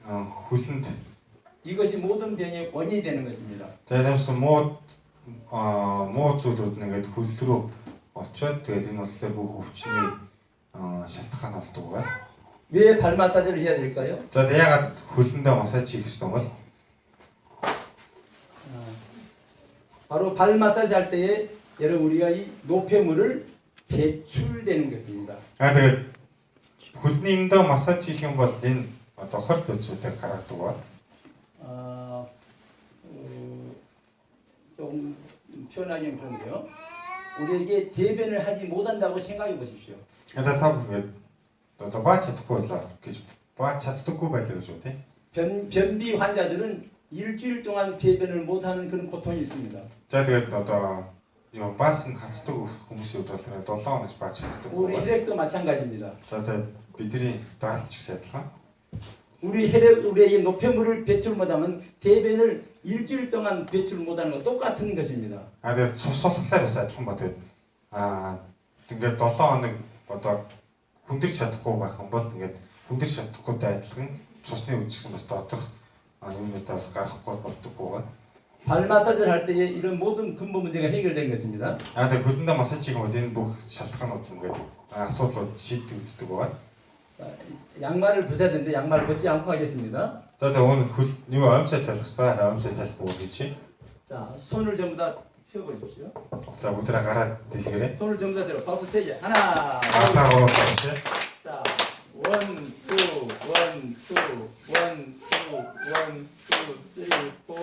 хөлөнд 이것이 모든 병의 원인이 되는 것입니다. за ямарсан муу зүйлүүд нь ингээд хөл рүү очиод тэгээд энэ болохоор бүх өвчний шалтгаан болдог байгаа. 왜 발 마사지를 해야 될까요? За яагаад хөлөндөө массаж хийх гэсэн бол 바로 발 마사지 할 때에 여러분 우리가 이 노폐물을 배출되는 것입니다. тэгээд хөлний эндөө массаж хийх юм бол энэ одоо хорт өцүүдээр гаргадаг ба. 좀 표현하기는 그런데요. 우리에게 대변을 하지 못한다고 생각해 보십시오. Одоо та ингээд одоо баач чадахгүй байлаа гэж баач чаддаггүй байлаа гэж үү те. 변비 환자들은 일주일 동안 배변을 못하는 그런 고통이 있습니다. За тэгээд одоо юм баас нь хацдаг хүмүүсийн хувьд болохоор 7 хоногч баач чаддаг. 우리 혈액도 마찬가지입니다. За тэгээд бидний даалч их адилхан. 우리 혈액 우리에게 노폐물을 배출 못하면 대변을 일주일 동안 배출 못하는 거 똑같은 것입니다. Тэгээд цус болохоор бас адилхан ба тэгээд ингээд 7 хоног одоо хүндэрч чадахгүй байх юм бол ингээд хүндэрч чадахгүйтэй адилхан цусны үдшигсэн бас доторх юмнуудаа бас гарахгүй болдоггүй байна. 발 마사지를 할 때에 이런 모든 근본 문제가 해결된 것입니다. Тэгээд хөлөндөө массаж хийх юм бол энэ бүх шалтгаанууд ингээд асуудлууд шийдэгддэг байна. 자, 양말을 벗어야 되는데 양말 벗지 않고 하겠습니다. За тэгээд 오늘 юу аимсай талхстай аимсай талбуу гэж. 자, 손을 전부 다 펴 보십시오. За өдрөө гараад дэлгэрээ. 손을 전부 다 들어. 박수 세 개. 하나. Асаа гоолооч. 자, 원, 투, 원, 투, 원, 투, 원, 투, 쓰리, 포.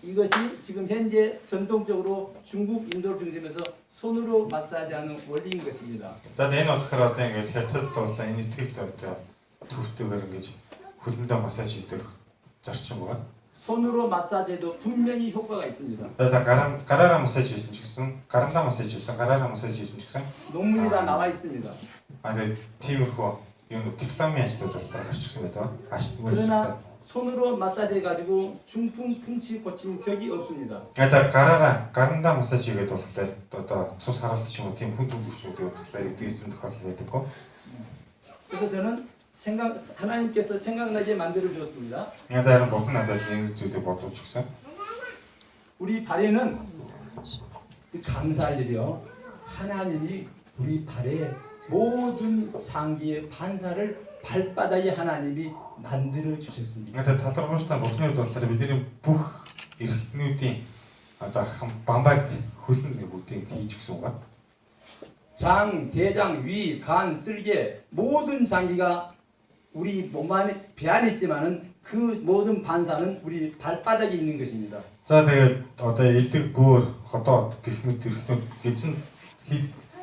이것이 지금 현재 전통적으로 중국 인도 중심에서 손으로 마사지하는 원리인 것입니다. За энэ болохоор одоо ингээд хятад бол энэ итгэвч одоо төвтэйгээр ингэж хөлөндөө массаж хийдэг зарчим байна. 손으로 마사지해도 분명히 효과가 있습니다. За гараараа массаж хийсэн ч гэсэн, гарандаа массаж хийсэн, гараараа 마사지 хийсэн ч гэсэн 논문이 다 나와 있습니다. тэгээд тиймэрхүү юм дипломын ажлууд бас гарчихсан байдаг. 그러나 손으로 마사지 해가지고 중풍 풍치 고친 적이 없습니다. За гарандаа массаж хийгээд болохоор одоо цус харуулт ч юм уу тийм хүн төвшнүүд болохоор эдгэсэн тохиолдол байдаггүй. 그래서 저는 하나님께서 생각나게 만들어 주었습니다. Харин богн надад нэг зүйлийг бодож өгсөн. 우리 발에는 감사할 일이요. 하나님이 우리 발에 모든 상기의 반사를 발바닥에 하나님이 만들어 주셨습니다. Тэгээд талархамжтай богны үед болохоор бидний бүх эрхтнүүдийн одоо бамбайг хөлн бүгдийг хийж өгсөн байна. 장, 대장, 위, 간, 쓸개 모든 장기가 우리 몸 안에 배 안에 있지만은 그 모든 반사는 우리 발바닥에 있는 것입니다. За тэгээд одоо элэг бөөр ходоод гэх мэт эрхтнүүд гэсэн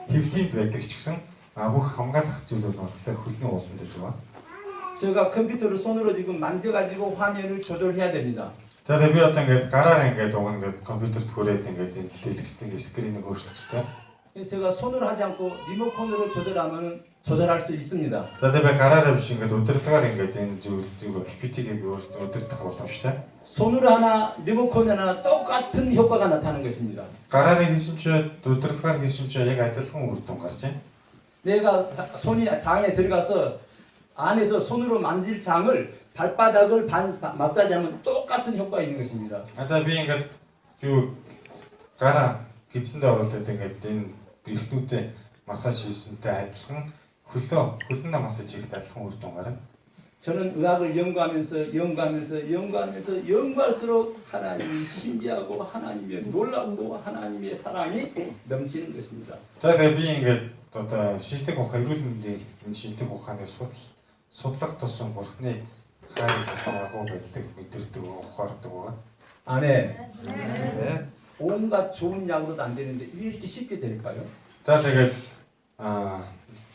хөвлийн байдаг ч гэсэн бүх хамгаалах зүйлүүд болохоор хөлний ууланд байдаг байна. 제가 컴퓨터를 손으로 지금 만져가지고 화면을 조절해야 됩니다. За тэгээд би одоо ингээд гараар ингээд уг ингээд компьютерт хүрээд ингээд дэлгэцтэй скринийг өөрчлөхтэй. 그래서 제가 손으로 하지 않고 리모컨으로 조절하면 조절할 수 있습니다. За тэгээд гараараа биш ингээд удирдлагаар ингээд энэ зүйл PPT-ийг удирдах боломжтой. 손으로 하나, 리모컨 하나 똑같은 효과가 나타나는 것입니다. Гараараа хийсэн чи удирдлагаар хийсэн чи яг адилхан үр дүн гарч байна. 내가 손이 장에 들어가서 안에서 손으로 만질 장을 발바닥을 마사지하면 똑같은 효과가 있는 것입니다. Одоо би ингээд юу гараа гидсэндээ оруулаад ингээд энэ эрхнүүдээ массаж хийсэнтэй адилхан хөлнөө массаж хийхэд адилхан үр дүн гарна. 저는 의학을 연구할수록 하나님이 신비하고 하나님의 놀랍고 하나님의 사랑이 넘치는 것입니다. За тэгээ би ингээд одоо шийдэх ухаан эрүүл мэндийн энэ шийдэх ухааны судлах тусам бурхны хайрыг байдаг мэдэрдэг ухаардаг байгаа. 아멘. 온갖 좋은 약으로도 안 되는데 왜 이렇게 쉽게 될까요? За тэгээд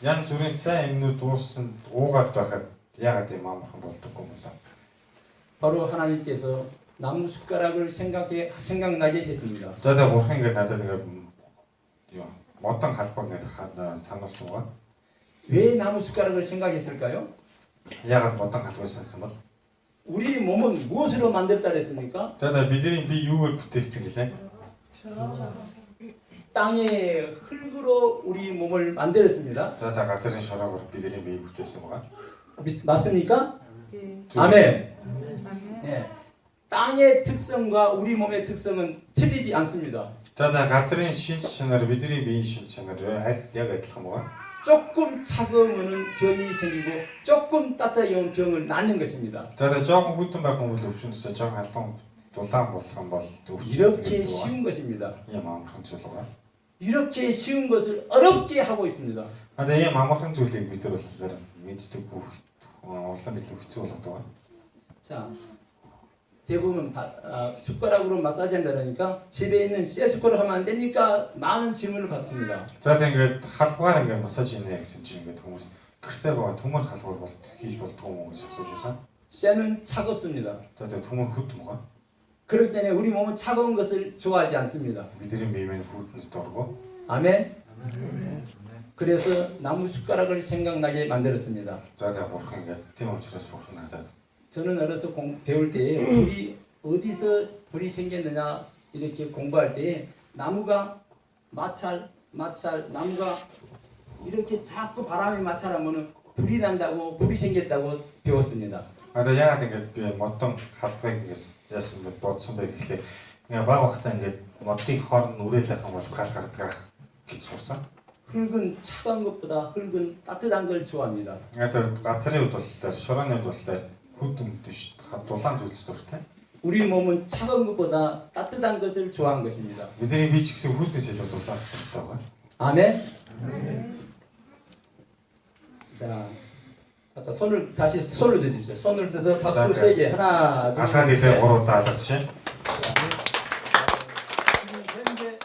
янз бүрийн сайн юмнууд дууссан уугаад байхад яагаад юм амархан болдоггүй юм бэ? 바로 하나님께서 나무 숟가락을 생각나게 했습니다. За тэгээд бурхан ингээд надад ингээд юу модон халбар гэдэг сануулсан байгаа. 왜 나무 숟가락을 생각했을까요? яагаад модон халбар сансан бол? 우리 몸은 무엇으로 만들었다 그랬습니까? За бидний би юугаар бүтээгдсэн гэлээ? 땅의 흙으로 우리 몸을 만들었습니다. За газрын шороогоор бидний бие бүтээсэн байгаа. 맞습니까? 예. 아멘. 아멘. 네. 땅의 특성과 우리 몸의 특성은 틀리지 않습니다. За газрын шинж чанар бидний биеийн шинж чанар яг адилхан байгаа. 조금 차가우면 병이 생기고 조금 따뜻하면 병을 낳는 것입니다. За жоохон хүйтэн байх юм бол өвчнөөсөө жоохон халуун дулаан болох юм бол 이렇게 쉬운 것입니다. ийм амархан зүйл байгаа. 이렇게 쉬운 것을 어렵게 하고 있습니다. Одоо ийм амархан зүйлийг бид нар болохоор мэддэг бүх улаан билүү хэцүү болоод байгаа. 자, 대부분 숟가락으로 마사지 한다니까 집에 있는 쇠 숟가락 하면 안 됩니까? 많은 질문을 받습니다. За тэгээд халбгаар ингээд массажийнэ гэсэн чинь ингээд хүмүүс гэртээ байгаа төмөр халбар бол хийж болдгоо юм гэж асууж байсан. 쇠는 차갑습니다. За тэгээд төмөр хүт байгаа. 그렇기 때문에 우리 몸은 차가운 것을 좋아하지 않습니다. бидний биеийн хүтнэс дургу. 아멘. 그래서 나무 숟가락을 생각나게 만들었습니다. За бурхан ингээд тийм учраас бурхан надад 저는 어려서 배울 때 불이 어디서 불이 생겼느냐 이렇게 공부할 때 나무가 마찰 나무가 이렇게 자꾸 바람에 마찰하면 불이 난다고 불이 생겼다고 배웠습니다. одоо яагаад ингээд би модон халбарыг ингээд яасан бэ бодсон бэ гэхлээр ингээ баг багтаа ингээд модын хоорн үрээлэх юм бол гал гардаг гэж сурсан. 흙은 차가운 것보다 흙은 따뜻한 걸 좋아합니다. Одоо газрын үед болохоор шорооны үед болохоор хүд өмдөж дулаан зүйлс дуртай. 우리 몸은 차가운 것보다 따뜻한 것을 좋아한 것입니다. бидний бие ч гэсэн хүднээс илүү дулаан дуртай байгаа. 아멘. 자, 아까 손을 드십시오. 손을 들어서 박수 세게 하나, 둘, Алхаад 셋. илээ 3 удаа алах жишээ. 현재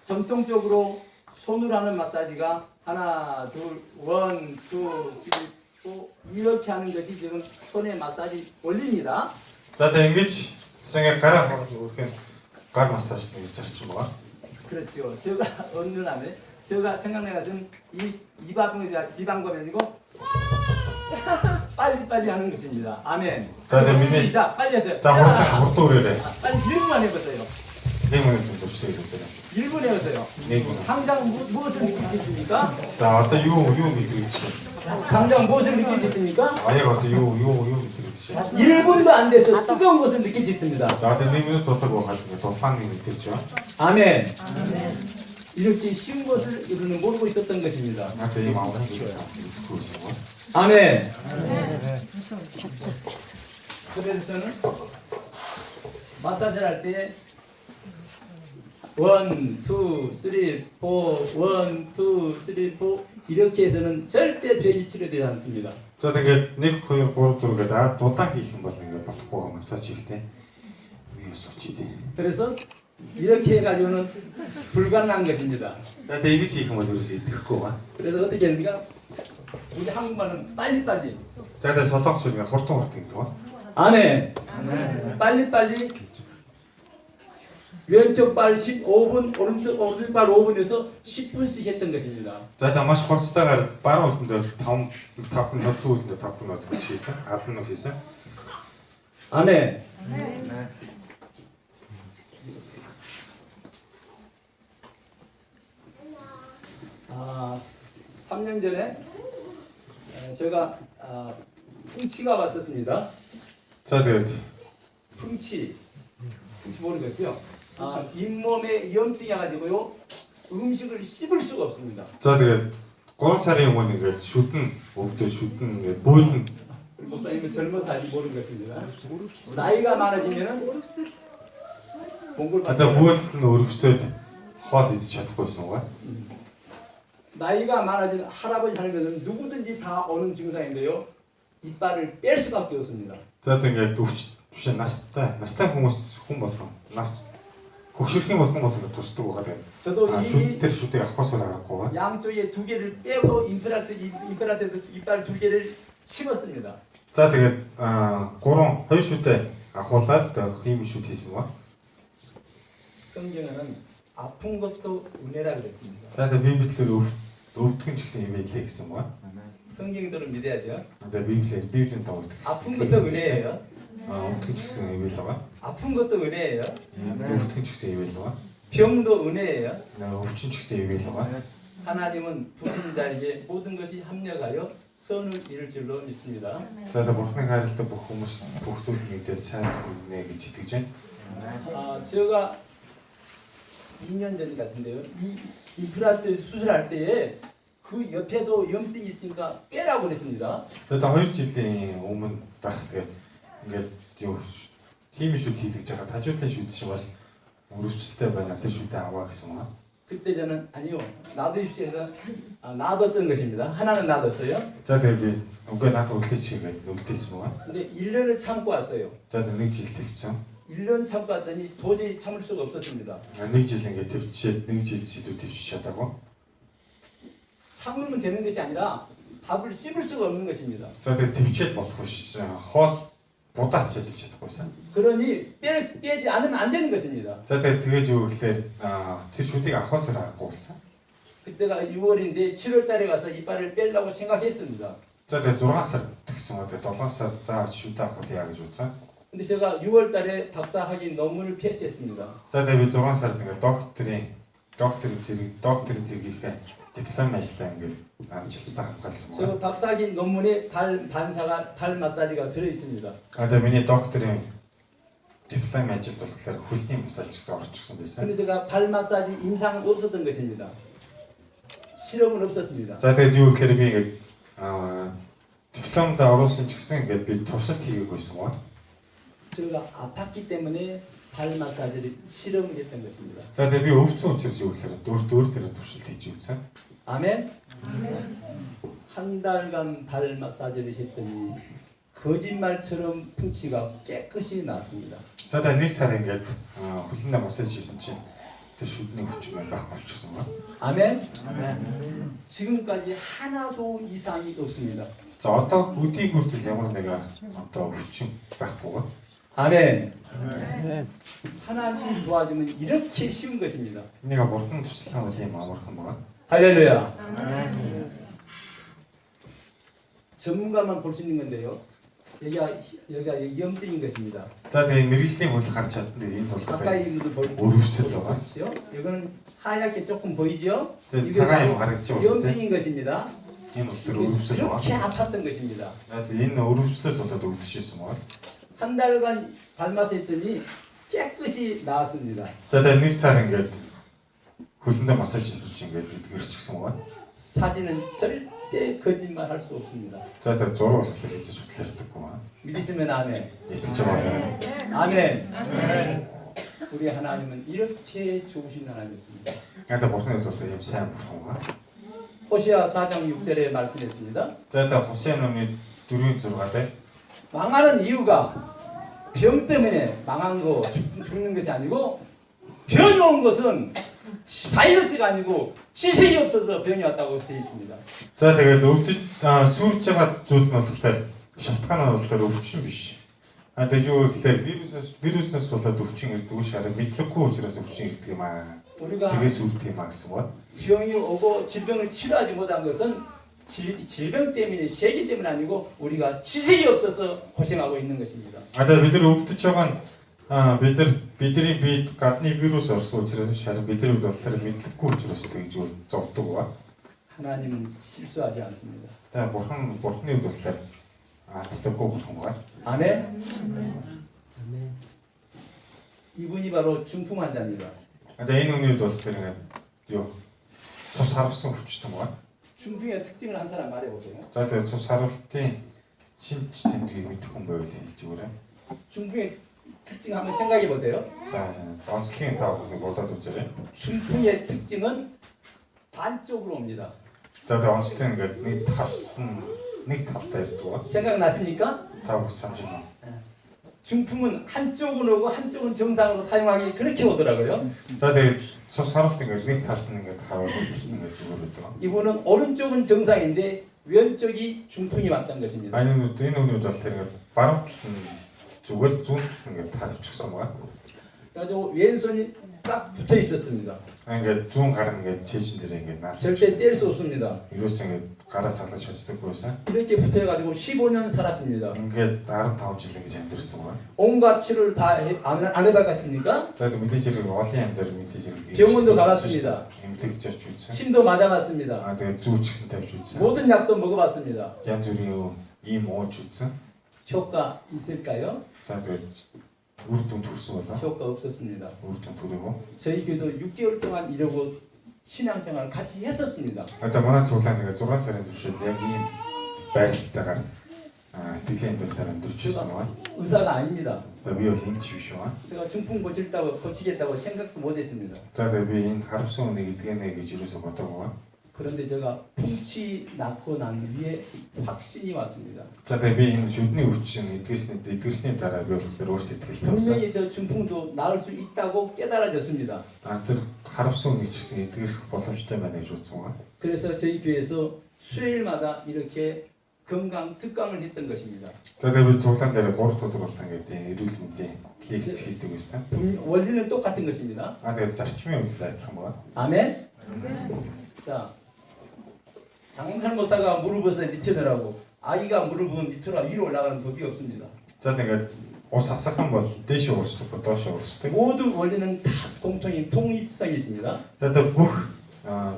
전통적으로 손으로 하는 마사지가 하나, 둘, 원, 투, 쓰리, 포 이렇게 하는 것이 지금 손의 마사지 원리입니다. За тэгээ ингэж ингээ гараа хүрхэн гар массаж гэж зарчим байгаа. 그렇죠. 제가 어느 날에 제가 생각나는 것은 이 방법이 아니고 빨리 하는 것입니다. 아멘. 자, 그럼 이제- 시작. 빨리 하세요. За хурдан үрээрээ. 빨리 1분만 해보세요. Нэмэн юм дуртай юм дээр. 1분 해보세요. Нэмэн. 당장 무엇을 느끼십니까? За одоо юу мэдрэх чинь. 당장 무엇을 느끼십니까? Аяг одоо юу мэдрэх чинь. 1분도 안 돼서 뜨거운 것을 느낄 수 있습니다. За одоо 1 минут дотор байгаа юм дулаан нэг мэдэрч байгаа. 아멘. 이렇게 쉬운 것을 우리는 모르고 있었던 것입니다. Надад ийм авах зүйл байна. 아멘. 그래서 저는 마사지를 할 때 원, 투, 쓰리, 포, 원, 투, 쓰리, 포 이렇게 해서는 절대 병이 치료되지 않습니다. За тэгээд 1 2 3 4 гэдэг дулаан хийх юм бол ингээ болохгүй юм массаж хийхдээ. Юу сочид. 그래서 이렇게 해가지고는 불가능한 것입니다. За тэгээд ингэж хийх юм бол ерөөсөө идэхгүй ба. 그래서 어떻게 합니까? 우리 한국말은 빨리빨리. За тэгээд солонгос үг хурдан гэдэг ба. 아멘. 빨리빨리. 왼쪽 발 15분, 오른쪽 발 5분에서 10분씩 했던 것입니다. За маш хурцтайгаар баруун үлдэндээ 5 минут зүүн үлдэндээ 5 минут хийсэн. 10 минут хийсэн. 아멘. 아, 3년 전에 제가 풍치가 왔었습니다. За тэгээд 풍치 모르겠죠? 잇몸에 염증이 와가지고요 음식을 씹을 수가 없습니다. за тэгээд 3 сарын өмнө ингээд шүтэн өвдөө шүтэн ингээд бөөлн 목사님은 젊어서 아직 모르는 것입니다. 나이가 많아지면은 봉골 одоо 받는 бөөлн өрөвсөд хоол идэж чадахгүйсэн гоо. 나이가 많아진 할아버지 할머니는 누구든지 다 오는 증상인데요. 이빨을 뺄 수밖에 없습니다. За тэгээд өвч биш настай хүмүүс хүн болсон. Нас хөгшөрхийн болсон хүмүүс тусдаг байгаа тэгээд 저도 이 шүтэн шүтэг авахгүйсээр байгаагүй. 양쪽에 두 개를 빼고 임플란트 이빨 두 개를 심었습니다. За тэгээд 3 2 шүтээ авахуулаад ийм шүт хийсэн гоо. 성경에는 아픈 것도 은혜라 그랬습니다. За тэгээд Библиэр өвдгөн ч гэсэн юм байлээ гэсэн гоо. 성경대로 믿어야죠. Тэгээд Библийн дагуу 아픈 것도 은혜예요. өвдгөн ч гэсэн юм байлаа. 아픈 것도 은혜예요. өвдгөн ч гэсэн юм байлаа. 병도 은혜예요. өвчин ч гэсэн юм байлаа. 하나님은 부르신 자에게 모든 것이 합력하여 선을 이룰 줄로 믿습니다. За тэгээд Бурхны хайралтай бүх хүмүүс бүх зүйл нэгдээд сайн хүрнэ гэж итгэж байна. 제가 2년 전 같은데요. 이 임플란트 수술할 때에 그 옆에도 염증이 있으니까 빼라고 그랬습니다. Тэгээд 2 жилийн өмнө байх тэгээд ингээд юу тийм шүт хийлгэж байгаа тажуудлын шүт шиг бас өрөвчлөлтэй байна. Тэр шүтээ аваа гэсэн юм аа. 그때 저는 아니요 놔두십시오 해서 놔뒀던 것입니다. 하나는 놔뒀어요. За тэгээд би үгүй надад үлдээч хийгээд үлдээсэн юм аа. 근데 1년을 참고 왔어요. За тэгээд 1 жил төвчсөн. 1년 참고 왔더니 도저히 참을 수가 없었습니다. 1 жил ингээд төвчээд 1 жил зүйдүү төвч чадаагүй. 참으면 되는 것이 아니라 밥을 씹을 수가 없는 것입니다. За тэгээд төвчээд болохгүй ш. Хоол будаач хийж чадахгүйсэн. 그러니 빼지 않으면 안 되는 것입니다. За тэгээд тэгэж юу гэхээр тэр шүтийг авахсаар аргагүй болсон. 그때가 6월인데 7월 달에 가서 이빨을 빼려고 생각했습니다. За тэгээд 6 сар тэгсэн одоо 7 сар за шүтээ авах яа гэж бодсон. 근데 제가 6월 달에 박사학위 논문을 패스했습니다. За тэгээд би 6 сард ингээд докторийн зэрэгийнхээ диплом ажиллаа ингээд амжилттай хамгаалсан. 저 박사학위 논문에 발 반사가 발 마사지가 들어 있습니다. Одоо миний докторийн диплом ажилд болохоор хөлний массаж гэсэн орчихсон байсан. 근데 제가 발 마사지 임상은 없었던 것입니다. 실험은 없었습니다. За тэгээд юу гэхээр би ингээд дипломд оруулсан ч гэсэн ингээд би туршилт хийгээгүй байсан гоо. 제가 아팠기 때문에 발 마사지를 실험을 했던 것입니다. За тэгээд би өвцөн учраас юу гэхээр дөр дээр туршилт хийж үзсэн. 아멘. 한 달간 발 마사지를 했더니 거짓말처럼 풍치가 깨끗이 나왔습니다. За тэгээд 1 сар ингээд хөлний массаж хийсэн чинь тэр шүдний хүч маань байх болчихсон гоо. 아멘. 지금까지 하나도 이상이 없습니다. За одоо өдийг хүртэл ямар нэгэн одоо хүчин байхгүй. 아멘. 하나님 도와주면 이렇게 쉬운 것입니다. Нэгэ бурхан туслахын тийм амархан байна. 할렐루야. 전문가만 볼 수 있는 건데요. 여기가 염증인 것입니다. За тэгээ мэрэгжлийн хөл гарч чаддаг энэ бол 가까이 있는 분들 өрөвсөл байгаа. 보십시오. 이거는 하얗게 조금 보이죠? Тэгээ цагаан юм гарч байгаа. 염증인 것입니다. Энэ бол тэр өрөвсөл байгаа. 이렇게 아팠던 것입니다. Энэ өрөвслөөс болоод өвдөжсэн байна. 한 달간 발마스 했더니 깨끗이 나았습니다. За тэгээ 1 сар ингээд хөлөндөө массаж хийсэн чинь ингээд эдгэрчихсэн байна. 사진은 절대 거짓말할 수 없습니다. За тэгээ зураг болоод хийж шүтлэрдэггүй байна. 믿으시면 아멘. итгэж байгаа. 아멘. 우리 하나님은 이렇게 좋으신 하나님이었습니다. Надад бурханы төлөөс юм сайн бурхан байна. 호시아 4장 6절에 말씀했습니다. За тэгээ Хосea номын 4:6-д 망하는 이유가 병 때문에 망한 거 죽는 것이 아니고 병이 온 것은 바이러스가 아니고 지식이 없어서 병이 왔다고 되어 있습니다. За тэгээд өвдөж сүрж байгаа зүйл нь болохоор шалтгаан нь болохоор өвчин биш. Тэгээд юу гэхээр вируснаас болоод өвчин ирдэг ш харин мэдлэггүй учраас өвчин ирдэг юм аа. 우리가 Тэгээд сүрдэг юм аа гэсэн байна. 병이 오고 질병을 치료하지 못한 것은 질병 때문에 세기 때문 아니고 우리가 지식이 없어서 고생하고 있는 것입니다. Одоо бид нар өвдөж байгаа нь бидний биед гадны вирус орсон учраас харин бидний үед болохоор мэдлэггүй учраас тэгж зовдөг ба. 하나님은 실수하지 않습니다. Тэгээд бурханы үед болохоор 듣고 본 거야? 아멘. 이분이 바로 중풍 환자입니다. 근데 이 눈이 뒀을 때는 저 사람성 붙이던 거야? 중풍의 특징을 한 사람 말해보세요. 자들 저 사람 때 신치된 뒤에 밑에 공부해야 되지 그래? 중풍의 특징 한번 생각해 보세요. 자, 다운스킹 다 뭐다 도저래? 중풍의 특징은 반쪽으로 옵니다. 자, 다운스킹 그 탑다 이랬고 생각나십니까? 다 잠시만. 중풍은 한쪽은 오고 한쪽은 정상으로 사용하기 그렇게 오더라고요. 자들 저 사람 때가 타 쓰는 게다 쓰는 거 그랬더라. 이분은 오른쪽은 정상인데 왼쪽이 중풍이 왔던 것입니다. 아니면 또 이놈이 뒀을 때는 바로 저걸 좀 쓰는 게다 축소 뭐야? 그래가지고 왼손이 딱 붙어 있었습니다. 아니 그 좀 가는 게 제신들의 게 나. 절대 뗄 수 없습니다. 이로써 갈아서 쳤을 때 그래서 이렇게 붙어가지고 15년 살았습니다. 이게 아름다운 질문이 잘 들었어 뭐야? 온갖 치료를 다 안 해봤겠습니까? 그래도 밑에지를 어떻게 앉아를 밑에지를 병원도 가봤습니다. 밑에지 주지. 침도 맞아봤습니다. 아, 내가 주치신 때 주지. 모든 약도 먹어봤습니다. 양주리요 이뭐 주지. 효과 있을까요? 자들 우리 돈 돌수가 효과 없었습니다. 우리 돈 돌고. 저희 교도 6개월 동안 이러고 신앙생활 같이 했었습니다. 일단 뭐나 좋다는 게 조란 사람 주시 내가 배다가 디자인 될 사람들 주시는 의사가 아닙니다. 위에 힘 주시와. 제가 중풍 고치겠다고 생각도 못했습니다. 자들 위인 가릅성 내기 되게 지루서 봤다고. 그런데 제가 풍치 낳고 난 뒤에 확신이 왔습니다. 자들 위인 주니 우치는 이트스니 따라 배우서 로스트 틀었어. 분명히 저 중풍도 나을 수 있다고 깨달아졌습니다. 아들 가릅성 이치스니 그 보통 때문에 해줬어. 그래서 저희 교회에서 수요일마다 이렇게 건강 특강을 했던 것입니다. 자들 위 조탄 대로 고르토도 같은 게 때, 이룰 때 기획 되고 있어. 원리는 똑같은 것입니다. 아, 내가 자식이면 있다 뭐. 아멘. 자, 장살 모사가 무릎에서 밑으라고 아이가 무릎은 밑으로 위로 올라가는 법이 없습니다. 자, 내가 오사삭한 거 대시 오스도 도시 오스도. 모든 원리는 다 공통인 통일성이 있습니다. 자들 뭐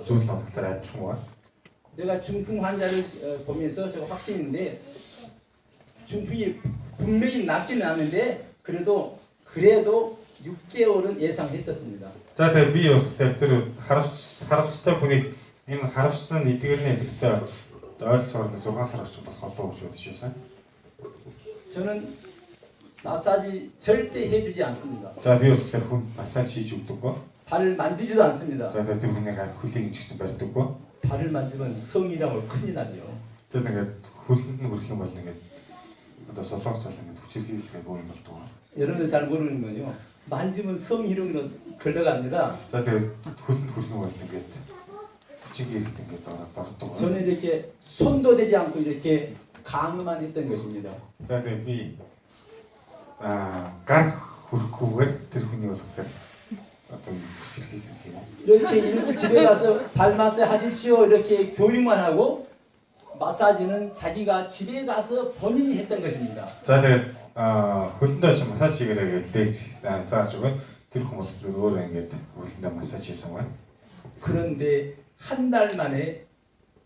조탄 같은 뭐. 내가 중풍 환자를 보면서 제가 확신인데 중풍이 분명히 낫지는 않는데 그래도 6개월은 예상했었습니다. 자들 위에 세트를 하랍스타 분이 이는 하랍스타는 이때는 그때 얼처럼 저가 살았어. 가서 주셨어. 저는 마사지 절대 해주지 않습니다. 자, 위에 세트 마사지 주고 거. 발을 만지지도 않습니다. 자들 때문에 내가 쿨링 주신 발 듣고. 발을 만지면 성이라고 큰일 나죠. 자, 내가 쿨링 그렇게 맞는 게 너 서성서성 도치기 보는 것도. 여러분들 잘 모르는 건요. 만지면 성 이런 거 걸려갑니다. 자들 쿨링 맞는 게 도치기 된게 또. 저는 이렇게 손도 대지 않고 이렇게 강의만 했던 것입니다. 자들 이 간 후르쿠에 들군요 어떻게 어떤 도치기 있으세요? 이렇게 집에 가서 발 마사지 하십시오 이렇게 교육만 하고 마사지는 자기가 집에 가서 본인이 했던 것입니다. 자들 훨씬 더 좀 마사지를 때 자쪽은 들고 못 쓰고는 게 훨씬 더 마사지에서 그런데 한 달 만에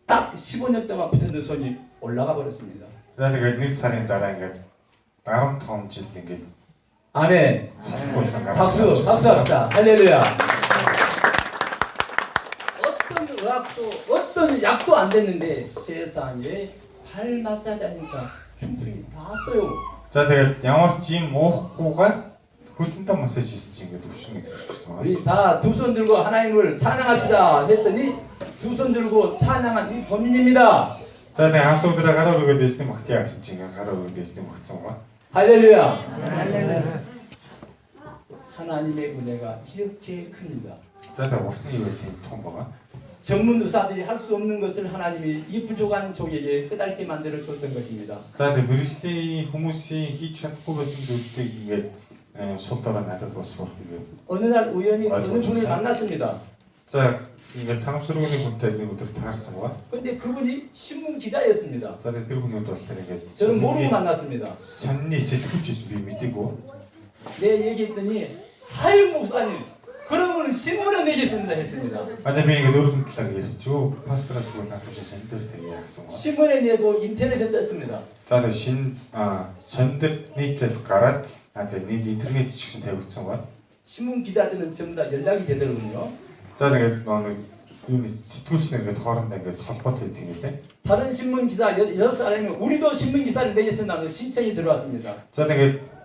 딱 15년 동안 붙었던 손이 올라가 버렸습니다. 자들 그 니스사린 따라한 게 다음 타운 질린 게 아멘. 박수 합시다. 할렐루야. 어떤 의학도 어떤 약도 안 됐는데 세상에 발 마사지 하니까 중풍이 나왔어요. 자들 양어지 모고가 훨씬 더 마사지 진게 도시는 게 우리 다 두 손 들고 하나님을 찬양합시다 했더니 두 손 들고 찬양한 이 본인입니다. 자들 한손 들어가라고 그랬을 때 막지 않지 지금 가라고 그랬을 때 막지 할렐루야. 하나님의 은혜가 이렇게 큽니다. 자들 어떻게 이렇게 통과가? 전문 의사들이 할 수 없는 것을 하나님이 이 부족한 종에게 깨닫게 만들어 줬던 것입니다. 자들 브리스티 호무시 히찬코 같은 이게 속도가 나를 봤어. 어느 날 우연히 맞아, 어느 분을 진짜. 만났습니다. 자, 이게 상업스러운 분들 있는 것들 다 했어 뭐. 근데 그분이 신문 기자였습니다. 자들 들고 있는 것들 되게. 저는 모르고 만났습니다. 산리 제트쿠치 밑이고. 내 얘기했더니 하유 목사님 그러면 신문에 내겠습니다 했습니다. Одоо би ингээд өөрөөр нь талаар ярьж юу пастораа зүгээр хатаж шандэр тэгээ гэсэн ба. 신문에 내고 인터넷에 떴습니다. За тэгээ шандэр нийтлэл гараад тэгээ нийт интернет ч гэсэн тавигдсан ба. 신문 기자들은 전부 다 연락이 되더군요. За тэгээд юу сэтгүүлч ингээд хоорондоо ингээд холбоотой гэдэг юм лээ. 다른 신문 기사 6사람이 우리도 신문 기사를 내겠습니다. 신청이 들어왔습니다. За тэгээд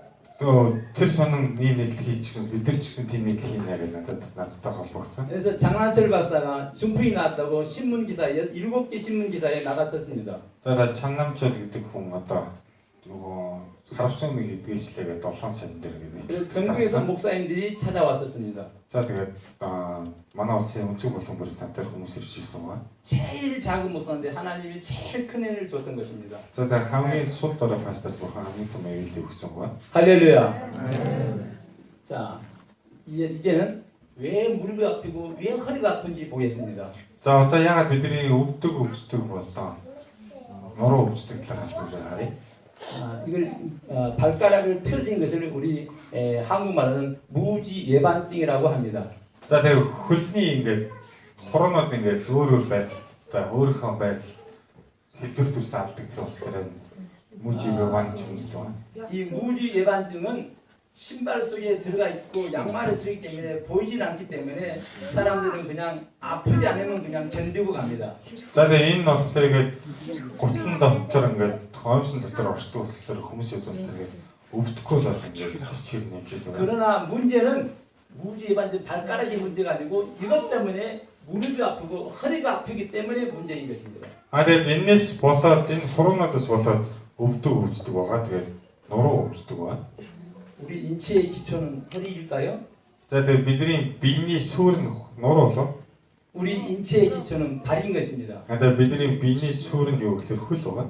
тэр сонин ийм нийтлэл хийчихсэн бид нар ч гэсэн тийм нийтлэл хийнэ гэж надтай холбогдсон. 그래서 장한철 박사가 중풍이 나왔다고 신문 기사 7개 신문 기사에 나갔었습니다. За Чангамчал гэдэг хүн одоо нөгөө харавсан нэг гэдгээчлээгээ 7 шандэр гэдэг. 그래서 전국에서 목사님들이 찾아왔었습니다. За тэгээд манай улсын өнцөг болон протестантар хүмүүс ирж ирсэн ба. 제일 작은 목사인데 하나님이 제일 큰 은혜를 줬던 것입니다. За тэгээд хамгийн сул дорой пастор бурхан хамгийн том ээлийг өгсөн ба. 할렐루야. 자, 이제는 왜 무릎이 아프고 왜 허리가 아픈지 보겠습니다. За одоо яагаад бидний өвддөг болсон нуруу өвддөг талаар хэлж байгаа. 이걸 발가락을 틀어진 것을 우리 한국말로는 무지 예반증이라고 합니다. За тэгээд хөлний ингээд хороноод ингээд өөр байдлаа өөрийнхөө байдал хэлбэр төрсөн алдаг болохоор 무지 예반증 гэдэг байна. 이 무지 예반증은 신발 속에 들어가 있고 양말을 쓰기 때문에 보이질 않기 때문에 사람들은 그냥 아프지 않으면 그냥 견디고 갑니다. За тэгээд энэ нь болохоор ингээд гуцсан дотор ингээд тоомсон дотор оршдог болохоор хүмүүсүүд бол тэгээд өвдөхгүй бол ингээд чир нэмжээд байгаа. 그러나 문제는 무지 예반증 발가락이 문제가 아니고 이것 때문에 무릎이 아프고 허리가 아프기 때문에 문제인 것입니다. Тэгээд энэс болоод энэ хуруунаас болоод өвддөг байгаа. Тэгээд нуруу өвддөг байна. 우리 인체의 기초는 허리일까요? За тэгээд бидний биений сүүр нь нуруу болов. 우리 인체의 기초는 발인 것입니다. Тэгээд бидний биений сүүр нь юу гэхээр хөл байгаа.